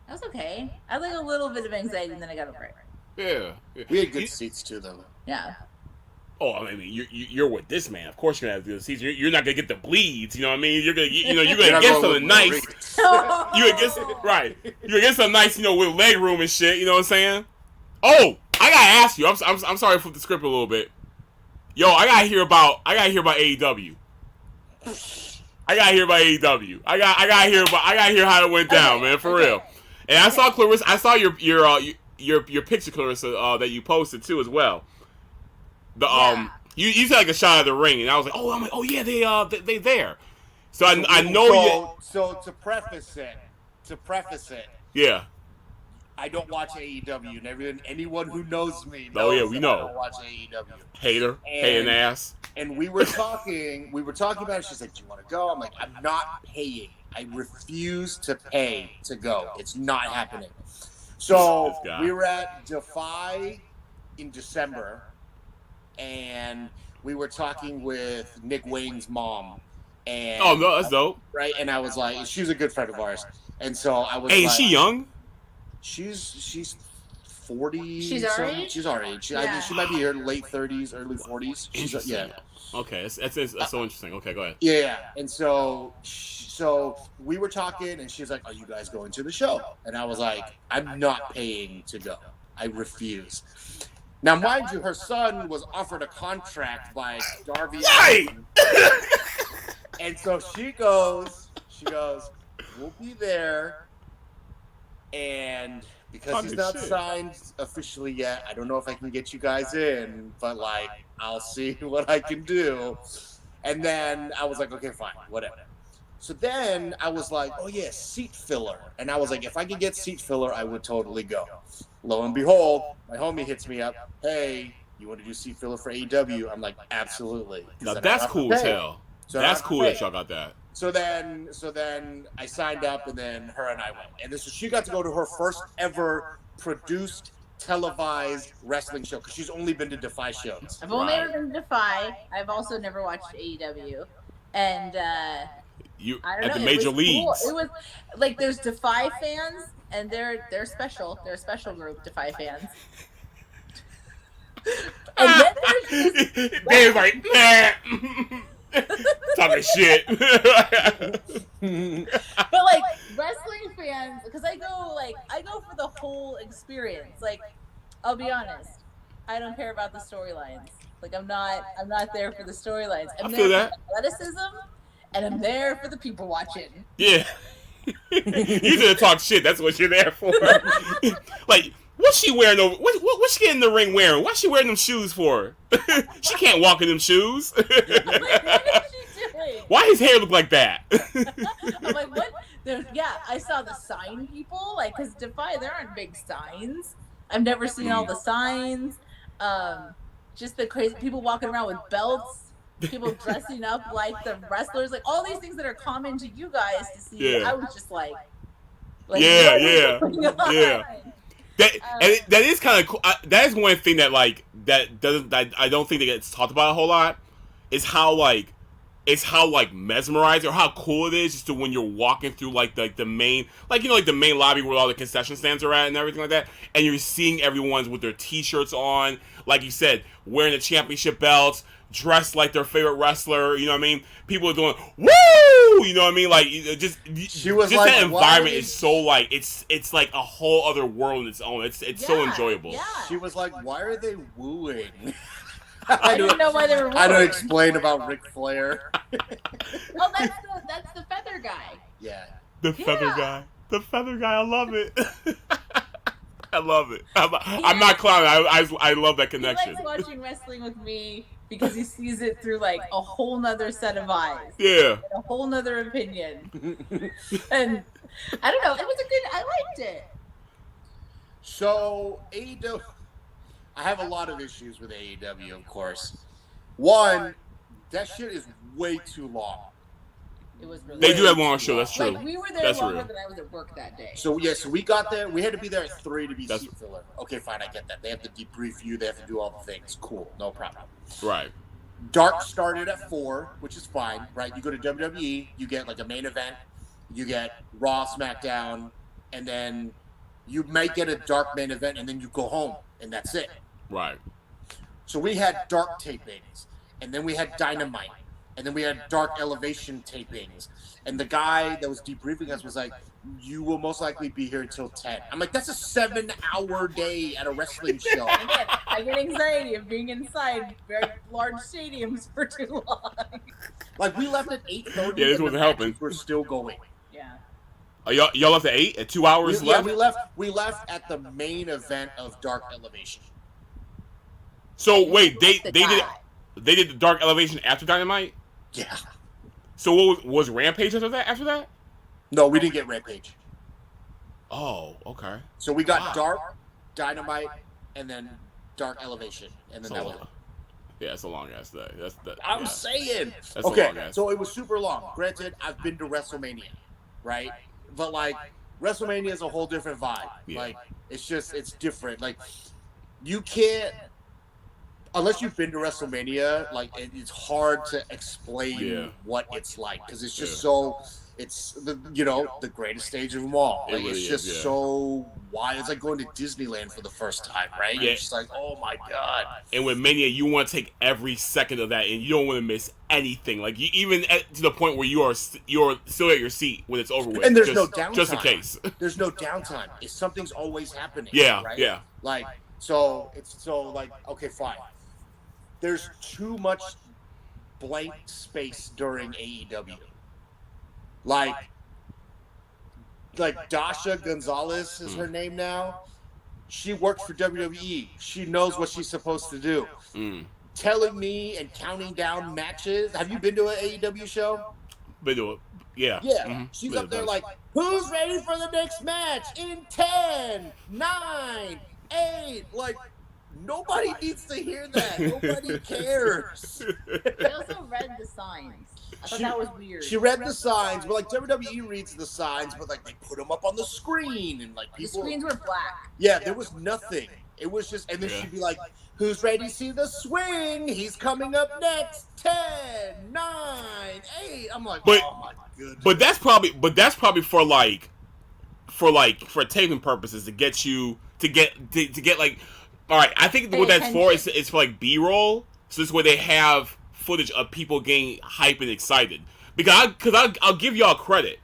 I was okay. I had like a little bit of anxiety, and then I got over it. Yeah. We had good seats too, though. Yeah. Oh, I mean, you're with this man. Of course, you're gonna have good seats. You're not gonna get the bleeds. You know what I mean? You're gonna, you're gonna get something nice. You gonna get right. You gonna get something nice. With leg room and shit. You know what I'm saying? Oh, I gotta ask you. I'm sorry to flip the script a little bit. Yo, I gotta hear about AEW. I gotta hear about AEW. I gotta hear how it went down, man, for real. And I saw Clarissa. I saw your picture, Clarissa, that you posted too as well. Yeah. You said like a shot of the ring, and I was like, oh yeah, they there. So I know you. So to preface it, Yeah. I don't watch AEW, and anyone who knows me knows Oh, yeah, we that know. I don't watch AEW. Hating ass. And we were talking about it. She's like, "Do you want to go?" I'm like, "I'm not paying. I refuse to pay to go. It's not happening." So This guy. we were at Defy in December, and we were talking with Nick Wayne's mom. And Oh no, that's dope. right. And I was like, she's a good friend of ours, and so I was. Hey, like, is she young? She's 40. She's our something. age? She's our age. I Yeah. think she might be her late 30s, early 40s. Interesting. Okay, that's so interesting. Okay, go ahead. Yeah. And so we were talking, and she's like, "Are you guys going to the show?" And I was like, "I'm not paying to go. I refuse." Now, mind you, her son was offered a contract by Darby Right. Allin. And so she goes, "We'll be there." And because he's not Shit. signed officially yet, I don't know if I can get you guys in, but like, I'll see what I can do. And then I was like, okay, fine, whatever. So then I was like, oh yeah, seat filler. And I was like, if I could get seat filler, I would totally go. Lo and behold, my homie hits me up. Hey, you want to do seat filler for AEW? I'm like, absolutely. Now that's cool as hell. So That's I'm cool like, that y'all got that. So then I signed up, and then her and I went. And this she got to go to her first ever produced televised wrestling show because she's only been to Defy shows. I've only Right. ever been to Defy. I've also never watched AEW, and You I don't at know. the It major was leagues. Cool. It was like there's Defy fans, and they're special. They're a special group, Defy fans. And then there's just, Dave's like, nah. Talking shit. but like wrestling fans, because I go for the whole experience. Like, I'll be honest, I don't care about the storylines. Like, I'm not there for the storylines. I'm I there feel for that. the athleticism, and I'm there for the people watching. Yeah. You gonna talk shit. That's what you're there for. Like, what's she wearing over? What's she in the ring wearing? What's she wearing them shoes for? She can't walk in them shoes. I'm like, what is she doing? Why his hair look like that? I'm like, what? I saw the sign people, like, because Defy, there aren't big signs. I've never seen all the signs. Just the crazy people walking around with belts, people dressing up like the wrestlers, like all these things that are common to you guys to see. Yeah. I was just like Yeah. what is going on? Yeah. That is kind of cool. That is one thing that I don't think that gets talked about a whole lot. Is how mesmerizing or how cool it is just to when you're walking through the main the main lobby where all the concession stands are at and everything like that, and you're seeing everyone's with their t-shirts on, like you said, wearing the championship belts, dressed like their favorite wrestler. You know what I mean? People are doing woo. You know what I mean? Like She was just like, that "Why environment are is so like it's like a whole other world in its own. It's so Yeah, enjoyable. Yeah. She was like, "Why are they wooing?" I didn't know why they were. I don't wooing. explain about Ric Flair. Oh, that's the feather guy. Yeah. The feather Yeah. guy. The feather guy. I love it. I love it. I'm not clowning. I love that He connection. likes watching wrestling with me because he sees it through like a whole nother set of eyes, Yeah. a whole nother opinion. And I don't know, I liked it. So AEW, I have a lot of issues with AEW, of course. One, that shit is way too long. It was really They do have long show. That's true. Like, we were there That's longer real. than I was at work that day. So so we got there. We had to be there at 3 to be That's- seat filler. Okay, fine, I get that. They have to debrief you. They have to do all the things. Cool, no problem. Right. Dark started at 4, which is fine, right? You go to WWE, you get like a main event, you get Raw, SmackDown, and then you might get a dark main event, and then you go home, and that's it. Right. So we had dark tapings, and then we had Dynamite, and then we had Dark Elevation tapings. And the guy that was debriefing us was like, "You will most likely be here until 10." I'm like, "That's a 7-hour day at a wrestling show." Again, I get anxiety of being inside very large stadiums for too long. Like, we left at 8:30. Yeah, this and wasn't the helping. matches were still going. Yeah. Y'all left at 8 at 2 hours Yeah, left. we left at the main event of Dark Elevation. So wait, they The did guy. the Dark Elevation after Dynamite. Yeah. So what was Rampage after that? After that? No, we didn't get Rampage. Oh, okay. So we got Wow. Dark, Dynamite, and then Dark Elevation, and then So that was it. yeah, it's a long ass day. I'm yeah. saying. That's a Okay, long ass. so it was super long. Granted, I've been to WrestleMania, right? But like WrestleMania is a whole different vibe. Yeah. Like it's different. Like you can't unless you've been to WrestleMania. Like it's hard to explain Yeah. what it's like because it's just Yeah. so. It's the greatest stage of them all. It Like really it's just is, yeah. so wild. It's like going to Disneyland for the first time, right? Yeah. You're just like, oh my god. And with Mania, you want to take every second of that, and you don't want to miss anything. Like you, to the point where you're still at your seat when it's over with. And there's just, no downtime. just in case. There's no downtime. If something's always happening. Yeah, right? yeah. Like so, it's so like okay, fine. There's too much blank space during AEW. Like Dasha Gonzalez is her name now. She works for WWE. She knows what she's supposed to do. Mm. Telling me and counting down matches. Have you been to an AEW show? But do it. Yeah. Yeah. Mhm. She's But up it there does. like, who's ready for the next match? In 10, 9, 8. Like, nobody needs to hear that. Nobody cares. I also read the signs. I thought that was weird. She read the signs, but like WWE reads the signs, but like they put them up on the screen and like The people. screens were black. Yeah, there was nothing. It was just, and then Yeah. she'd be like, "Who's ready to see the swing? He's coming up next. 10, 9, 8." I'm like, But- oh my goodness. But that's probably for taping purposes to get you to get like, all right. I think Pay what that's for attention. is for like B-roll. So this is where they have footage of people getting hype and excited. Because I'll give y'all credit.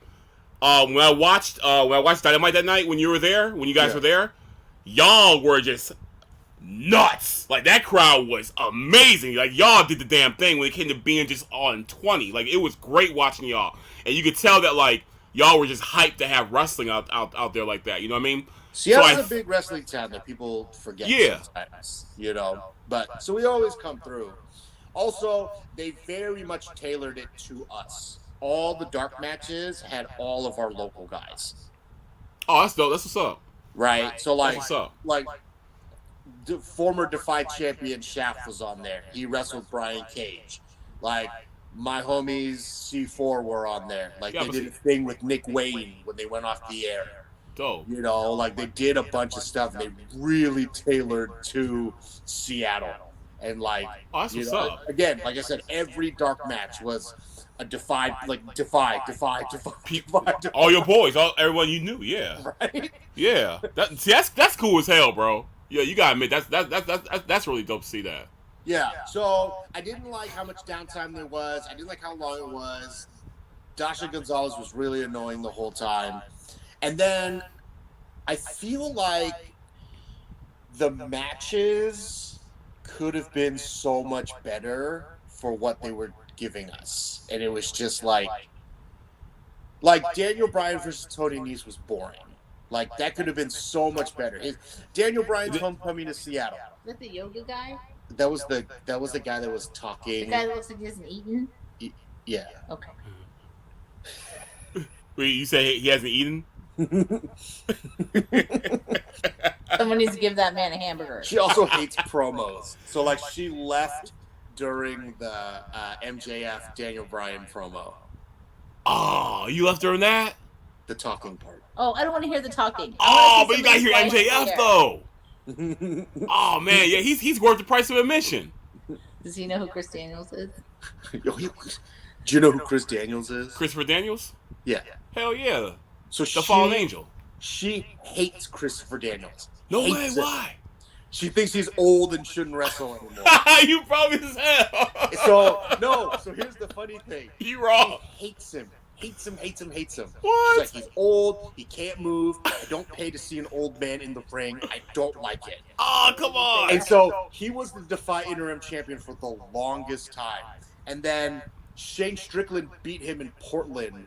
When I watched Dynamite that night when you guys were there, y'all were just nuts. Like that crowd was amazing. Like y'all did the damn thing when it came to being just on 20. Like it was great watching y'all, and you could tell that like y'all were just hyped to have wrestling out there like that. You know what I mean? Seattle's a big wrestling town that people forget Yeah. sometimes, But so we always come through. Also, they very much tailored it to us. All the dark matches had all of our local guys, Oh, that's dope. That's what's up. right? So That's what's up. like the former Defy champion Shaft was on there. He wrestled Brian Cage. Like my homies C4 were on there. Like Yeah, they but did a thing with Nick Wayne when they went off the air. Dope. Like they did a bunch of stuff. They really tailored to Seattle. And like, Oh, that's what's up. again, like I said, every dark match was a defy. All your boys, everyone you knew, yeah, Right? yeah. That's cool as hell, bro. Yeah, you gotta admit that's really dope to see that. Yeah. So I didn't like how much downtime there was. I didn't like how long it was. Dasha Gonzalez was really annoying the whole time. And then I feel like the matches could have been so much better for what they were giving us. And it was just like Daniel Bryan versus Tony Nese was boring. Like that could have been so much better. Daniel Bryan's homecoming to Seattle. Is that the yoga guy? That was the guy that was The talking. guy that looks like he hasn't eaten? Yeah. Okay. Wait, you say he hasn't eaten? Someone needs to give that man a hamburger. She also hates promos. So like she left during the MJF Daniel Bryan promo, Oh, you left during that? the talking part. Oh, I don't want to hear the talking. Oh, I but wanna you see gotta hear somebody's wife MJF there. though. Oh man, yeah, he's worth the price of admission. Does he know who Chris Daniels is? Do you know who Chris Daniels is? Christopher Daniels? Yeah. Hell yeah, So the fallen angel. She hates Christopher Daniels. No way, Hates it. why? She thinks he's old and shouldn't wrestle anymore. You probably as hell. So here's the funny thing. You wrong. She hates him. Hates him. What? She's like, he's old. He can't move. I don't pay to see an old man in the ring. I don't like it. Oh, come on. And so he was the Defy interim champion for the longest time. And then Shane Strickland beat him in Portland.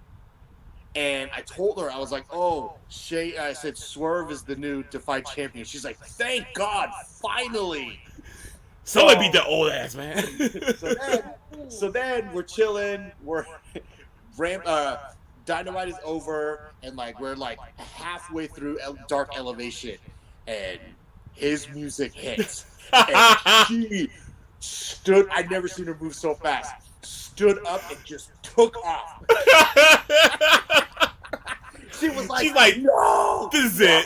And I told her, I was like, oh, I said, Swerve is the new Defy champion. She's like, thank God, finally. Somebody beat that old ass man. So then we're chilling. Dynamite is over, and like we're like halfway through Dark Elevation, and his music hits. And she stood. I'd never seen her move so fast. Stood up and just took off. She was like, She's like, no, this is it.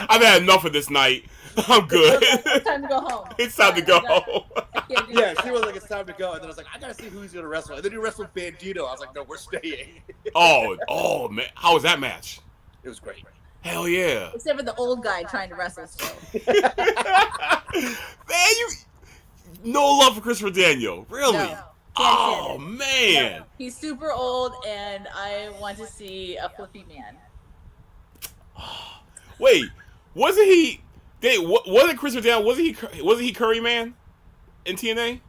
I've had enough of this night. I'm good. It's time to go home. It's time to go home. I can't do Yeah, this. she was like, it's time to go. And then I was like, I gotta see who he's gonna wrestle. And then he wrestled Bandito. I was like, no, we're staying. Oh man, how was that match? It was great. Hell yeah. Except for the old guy trying to wrestle still. Man, you no love for Christopher Daniel, really? No, can't Oh stand it. man. He's super old, and I want to see a flippy man. Wait, wasn't he? Wasn't Christopher Daniel? Wasn't he Curry Man in TNA?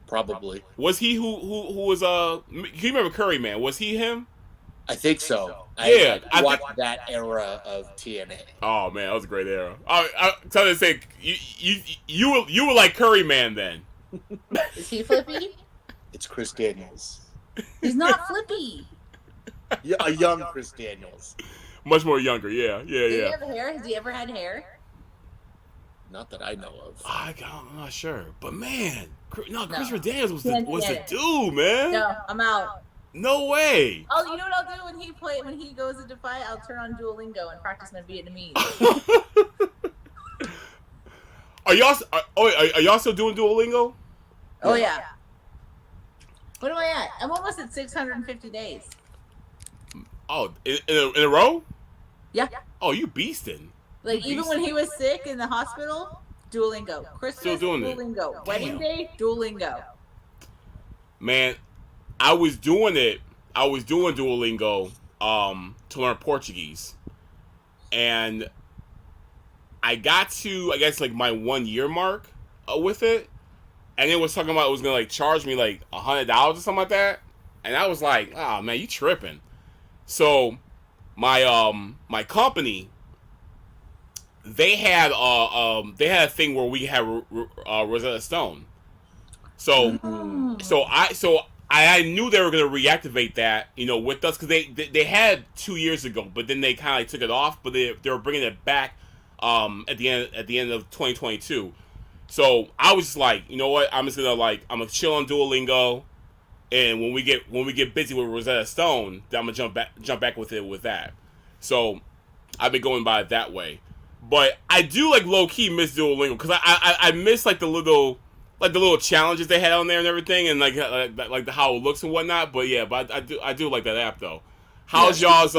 Probably. Was he who was you remember Curry Man? Was he him? I think so. Yeah, I I watched that era of TNA. Oh man, that was a great era. I tell you to say you were like Curry Man then. Is he flippy? It's Chris Daniels. He's not flippy. Yeah, a young Chris Daniels. Much more younger, yeah. Does he have hair? Has he ever had hair? Not that I know of. I'm not sure, but man, No. Christopher Daniels was Can't the get it. dude, man. No, I'm out. No way. Oh, you know what I'll do when he goes to Defy? I'll turn on Duolingo and practice my Vietnamese. Are y'all still doing Duolingo? Oh yeah. What am I at? I'm almost at 650 days. Oh, in a row? Yeah. Oh, you beasting. Like You even when he was sick in the hospital, Duolingo. Christmas, Still doing it. Duolingo. Wedding Damn. day, Duolingo. Man, I was doing Duolingo to learn Portuguese. And I got to, I guess, like my 1 year mark with it. And it was talking about it was gonna like charge me like $100 or something like that. And I was like, oh man, you tripping. So my company, they had a thing where we had Rosetta Stone. So I knew they were gonna reactivate that, with us, because they had 2 years ago, but then they kind of like took it off, but they were bringing it back at the end of 2022. So I was just like, you know what? I'm gonna chill on Duolingo, and when we get busy with Rosetta Stone, then I'm gonna jump back with that. So I've been going by it that way. But I do like low key miss Duolingo, because I miss like the little challenges they had on there and everything, and like the how it looks and whatnot. But yeah, but I do like that app though. How's y'all's?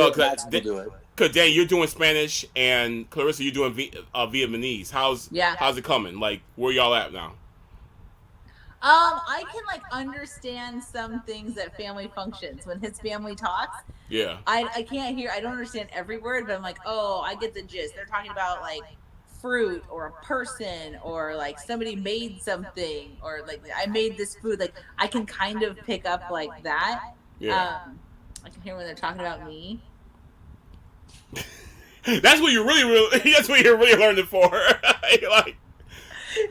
Cause Dan, you're doing Spanish, and Clarissa, you're doing Vietnamese. How's it coming? Like, where y'all at now? I can like understand some things at family functions when his family talks. Yeah. I can't hear. I don't understand every word, but I'm like, oh, I get the gist. They're talking about like fruit or a person, or like somebody made something, or like I made this food. Like I can kind of pick up like that. Yeah. I can hear when they're talking about me. That's what you're really learning for. You're like,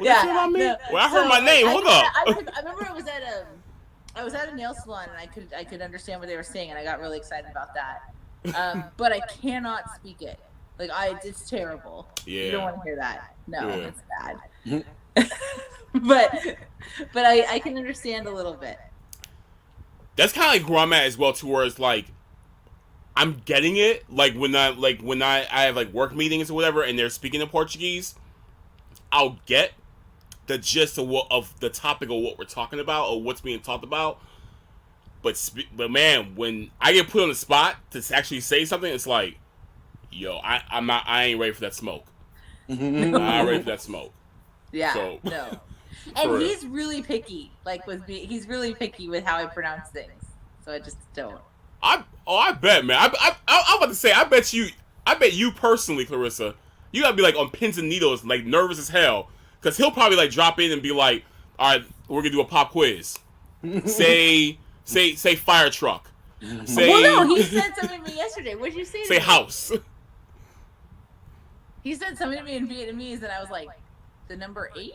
Yeah. No. Well, I heard my name. Hold up. I remember I was at a nail salon, and I could understand what they were saying, and I got really excited about that. But I cannot speak it. Like it's terrible. Yeah. You don't want to hear that. No, Yeah. it's bad. but I can understand a little bit. That's kind of like where I'm at as well, towards like I'm getting it. Like when I have like work meetings or whatever, and they're speaking in Portuguese, I'll get the gist of the topic of what we're talking about or what's being talked about. But man, when I get put on the spot to actually say something, it's like, yo, I ain't ready for that smoke. I'm not ready for that smoke. Yeah. So, no. And he's really picky. Like with me, he's really picky with how I pronounce things. So I just don't. I bet, man. I'm about to say, I bet you personally, Clarissa, you gotta be like on pins and needles, like nervous as hell, because he'll probably like drop in and be like, all right, we're gonna do a pop quiz. say fire truck. Well, no, he said something to me yesterday. What did you say? Say house. He said something to me in Vietnamese, and I was like, the number 8?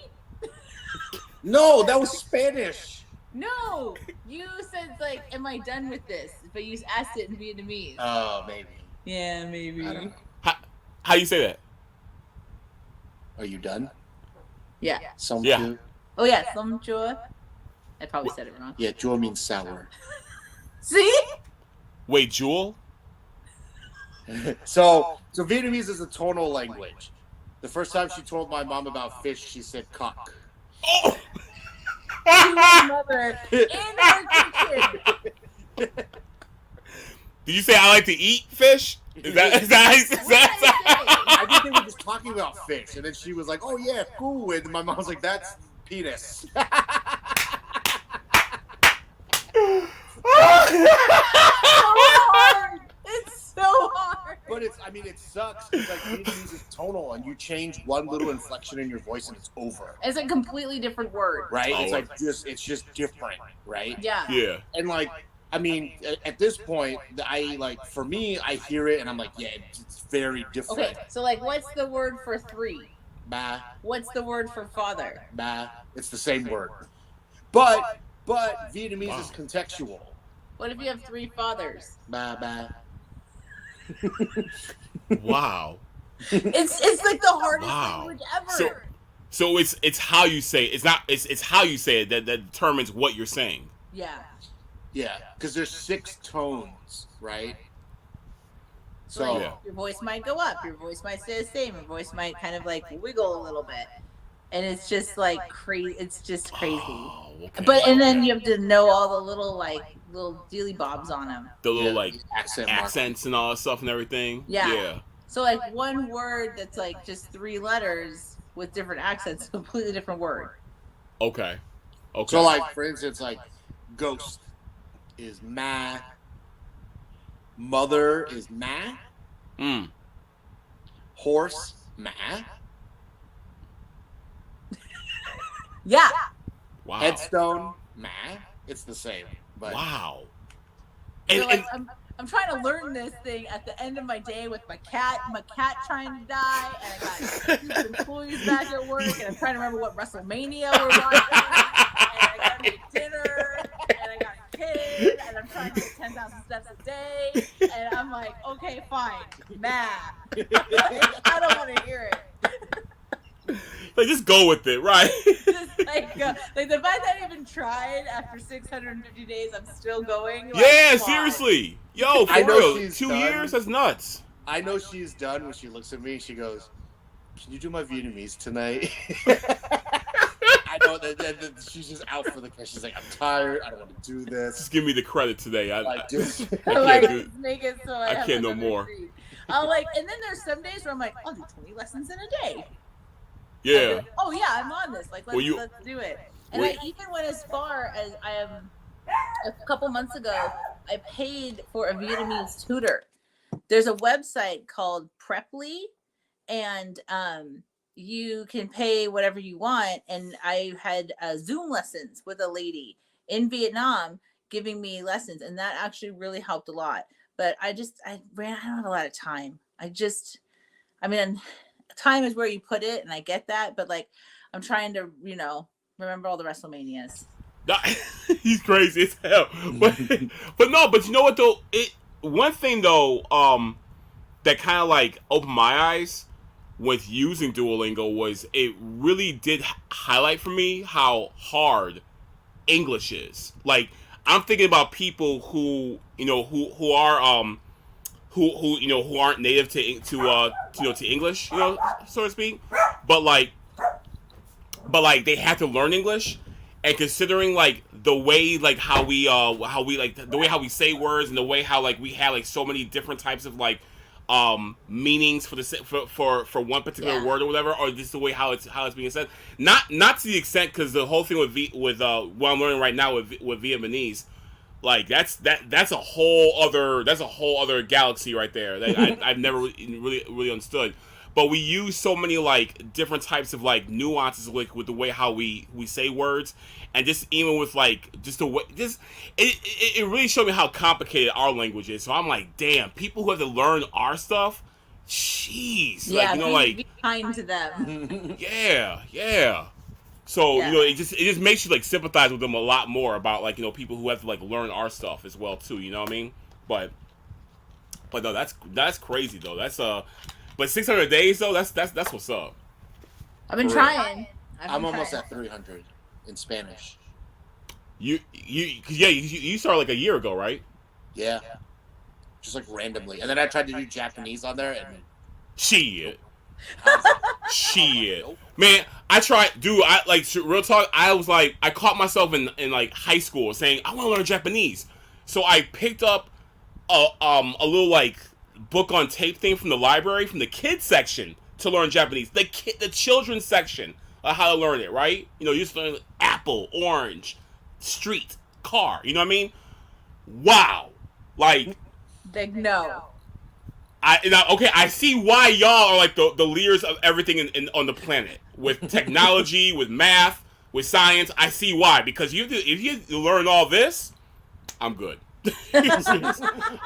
No, that was Spanish. No, you said like, am I done with this? But you asked it in Vietnamese. Oh, maybe. Yeah, maybe. I don't know. How you say that? Are you done? Yeah. Some Yeah. chua? Oh yeah, some chua. I probably said it wrong. Yeah, chua means sour. See? Wait, Jewel? So Vietnamese is a tonal language. The first time she told my mom about fish, she said cock. Oh! My mother in her kitchen. Did you say I like to eat fish? Is that I think they were just talking about fish, and then she was like, "Oh yeah, cool," and my mom was like, "That's penis." It's so hard. But it sucks. It's like Vietnamese is tonal, and you change one little inflection in your voice, and it's over. It's a completely different word. Right? Oh, It's like it's just different, right? Yeah. Yeah. And like, at this point, for me, I hear it, and I'm like, yeah, it's very different. Okay, so like, what's the word for 3? Bah, What's the word for father? bah. It's the same word. But Vietnamese is contextual. What if you have 3 fathers? Bah, bah. Wow. It's like the hardest Wow. language ever. So it's how you say it. It's how you say it that determines what you're saying. Yeah. Yeah, because there's 6 tones, right? So So like, your voice might go up, your voice might stay the same, your voice might kind of like wiggle a little bit. and it's just like crazy. It's just crazy. Oh, okay. But and then you have to know all the little dealy bobs on them. the little Yeah, like accent accents and all that stuff and everything. Yeah. Yeah. So like one word that's like just 3 letters with different accents, completely different word. Okay. Okay. So like for instance, like ghost is ma, mother is ma, Mm. horse ma, Yeah. Wow. headstone ma. It's the same, but Wow. So And, like, and I'm trying to learn this thing at the end of my day with my cat trying to die, and I got stupid employees back at work, and I'm trying to remember what WrestleMania we're watching, and I gotta make dinner, and I got a kid, and I'm trying to get 10,000 steps a day, and I'm like, okay, fine, math. I don't want to hear it. like, just go with it, right? Just like the fact that I even tried after 650 days, I'm still going. Like, Yeah, come on. seriously. Yo, for I know real. she's 2 done. years? That's nuts. I know she's done when she looks at me. She goes, "Can you do my Vietnamese tonight?" I know that she's just out for the question. She's like, "I'm tired. I don't want to do this." Just give me the credit today. Like, just, I I'm like, can't do let's make it so I I have can't no another more. treat. I'll like, and then there's some days where I'm like, I'll do 20 lessons in a day. Yeah. Like, oh yeah, I'm on this. Like, Well, let's do it. And Well, I even went as far as a couple months ago, I paid for a Vietnamese tutor. There's a website called Preply, and you can pay whatever you want. And I had Zoom lessons with a lady in Vietnam giving me lessons, and that actually really helped a lot. But I don't have a lot of time. I mean, time is where you put it, and I get that, but like, I'm trying to, remember all the WrestleManias. He's crazy as hell. But you know what though? One thing though, that kind of like opened my eyes with using Duolingo was it really did highlight for me how hard English is. Like, I'm thinking about people who who are who aren't native to English, so to speak, but like they have to learn English, and considering like the way like how we like the way how we say words, and the way how like we have like so many different types of like meanings for one particular word or whatever, or just the way how it's being said, not to the extent, because the whole thing with what I'm learning right now with Vietnamese, like that's a whole other galaxy right there that I've never really understood. But we use so many like different types of like nuances with the way how we say words, and just even with like just the way it really showed me how complicated our language is. So I'm like, damn, people who have to learn our stuff, jeez, Yeah, like be kind to them. yeah. So it just makes you like sympathize with them a lot more about like people who have to like learn our stuff as well too. You know what I mean? But no, that's crazy though. But 600 days though, that's what's up. I've been For real. trying. I'm almost at 300 in Spanish. You started like a year ago, right? Yeah, just like randomly, and then I tried to do Japanese on there, and Shit. I was like, Shit. nope. Man, I tried, dude. I like real talk. I was like, I caught myself in like high school saying I want to learn Japanese, so I picked up a little like book on tape thing from the library, from the kids section, to learn Japanese. The children's section of how to learn it, right? You just learn apple, orange, street, car. You know what I mean? Wow. Like, No. I see why y'all are like the leaders of everything on the planet, with technology, with math, with science. I see why, because if you learn all this, I'm good.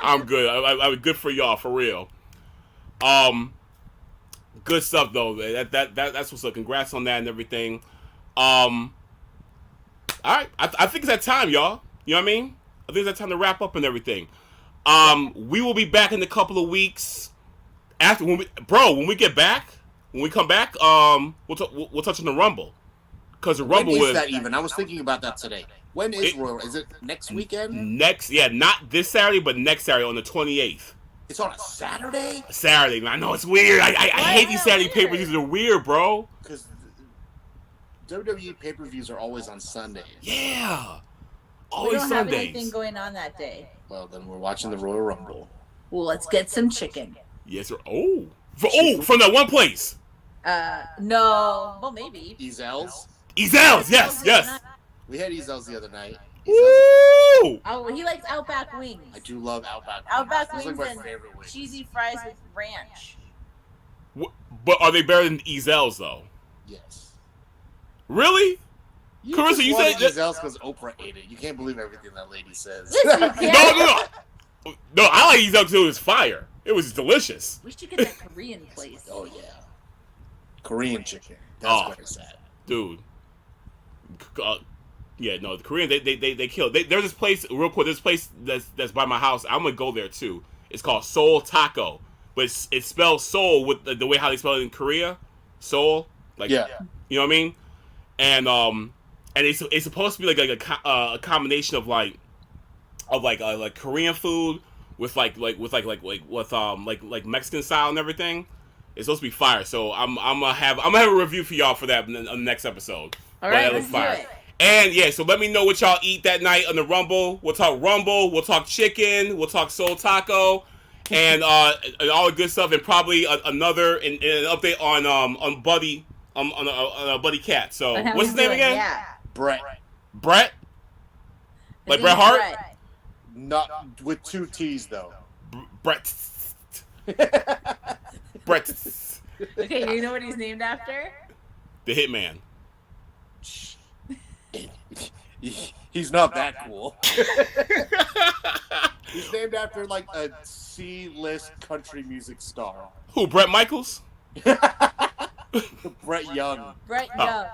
I'm good. I'm good for y'all, for real. Good stuff though. That's what's up. Congrats on that and everything. All right, I think it's that time, y'all. You know what I mean? I think it's that time to wrap up and everything. We will be back in a couple of weeks. When we get back, when we come back, we'll touch on the Rumble, because the Rumble when is was that even? I was thinking about that today. When is Royal? Is it next weekend? not this Saturday, but next Saturday on the 28th. It's on a Saturday? Saturday, man. I know it's weird. I hate these Saturday pay-per-views. They're weird, bro. Because WWE pay-per-views are always on Sundays. Yeah. We Always don't have Sundays. anything going on that day. Well, then we're watching the Royal Rumble. Well, let's get some chicken. Yes, sir. Oh. From that one place. No. Well, maybe. Ezel's. Ezel's. Yes. We had Ezel's the other night. Woo! Oh, he likes Outback wings. I do love Outback. Outback It's wings like my and favorite wings. cheesy fries with ranch. But are they better than Ezel's though? Yes. Really? You Carissa, just you wanted said Ezel's because Oprah ate it. You can't believe everything that lady says. Yes, you can. No, I like Ezel's too. It was fire. It was delicious. We should get that Korean place. Oh yeah. Korean chicken. That's where it's at. Dude. Yeah, no, the Korean they kill. There's this place real quick. This place that's by my house. I'm gonna go there too. It's called Seoul Taco, but it's spelled Seoul with the way how they spell it in Korea. Seoul, like Yeah. you know what I mean? And it's supposed to be like a combination of like Korean food with like Mexican style and everything. It's supposed to be fire. So I'm gonna have a review for y'all for that on the next episode. All But right, that let's looks do fire. it. And yeah, so let me know what y'all eat that night on the Rumble. We'll talk Rumble. We'll talk chicken. We'll talk Soul Taco, and all the good stuff. And probably another an update on Buddy on Buddy Cat. So And how what's he's his name doing, again? Yeah. Brett. Brett. His Like name's Bret Hart? Brett. Not with 2 T's though. Brett. Brett. Okay, you know what he's named after? The Hitman. He's not that cool. He's named after like a C-list country music star. Who? Brett Michaels? Brett Young. Brett Young.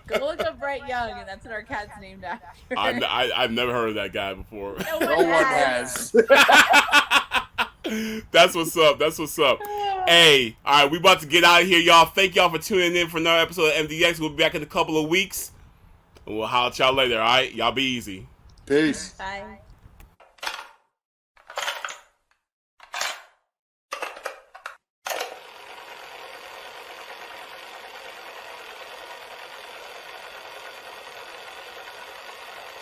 Go look up Brett Young, and that's what our cat's named after. I've never heard of that guy before. No No one has. That's what's up. That's what's up. Hey, all right, we about to get out of here, y'all. Thank y'all for tuning in for another episode of MDX. We'll be back in a couple of weeks. And we'll holler at y'all later, all right? Y'all be easy. Peace. Bye.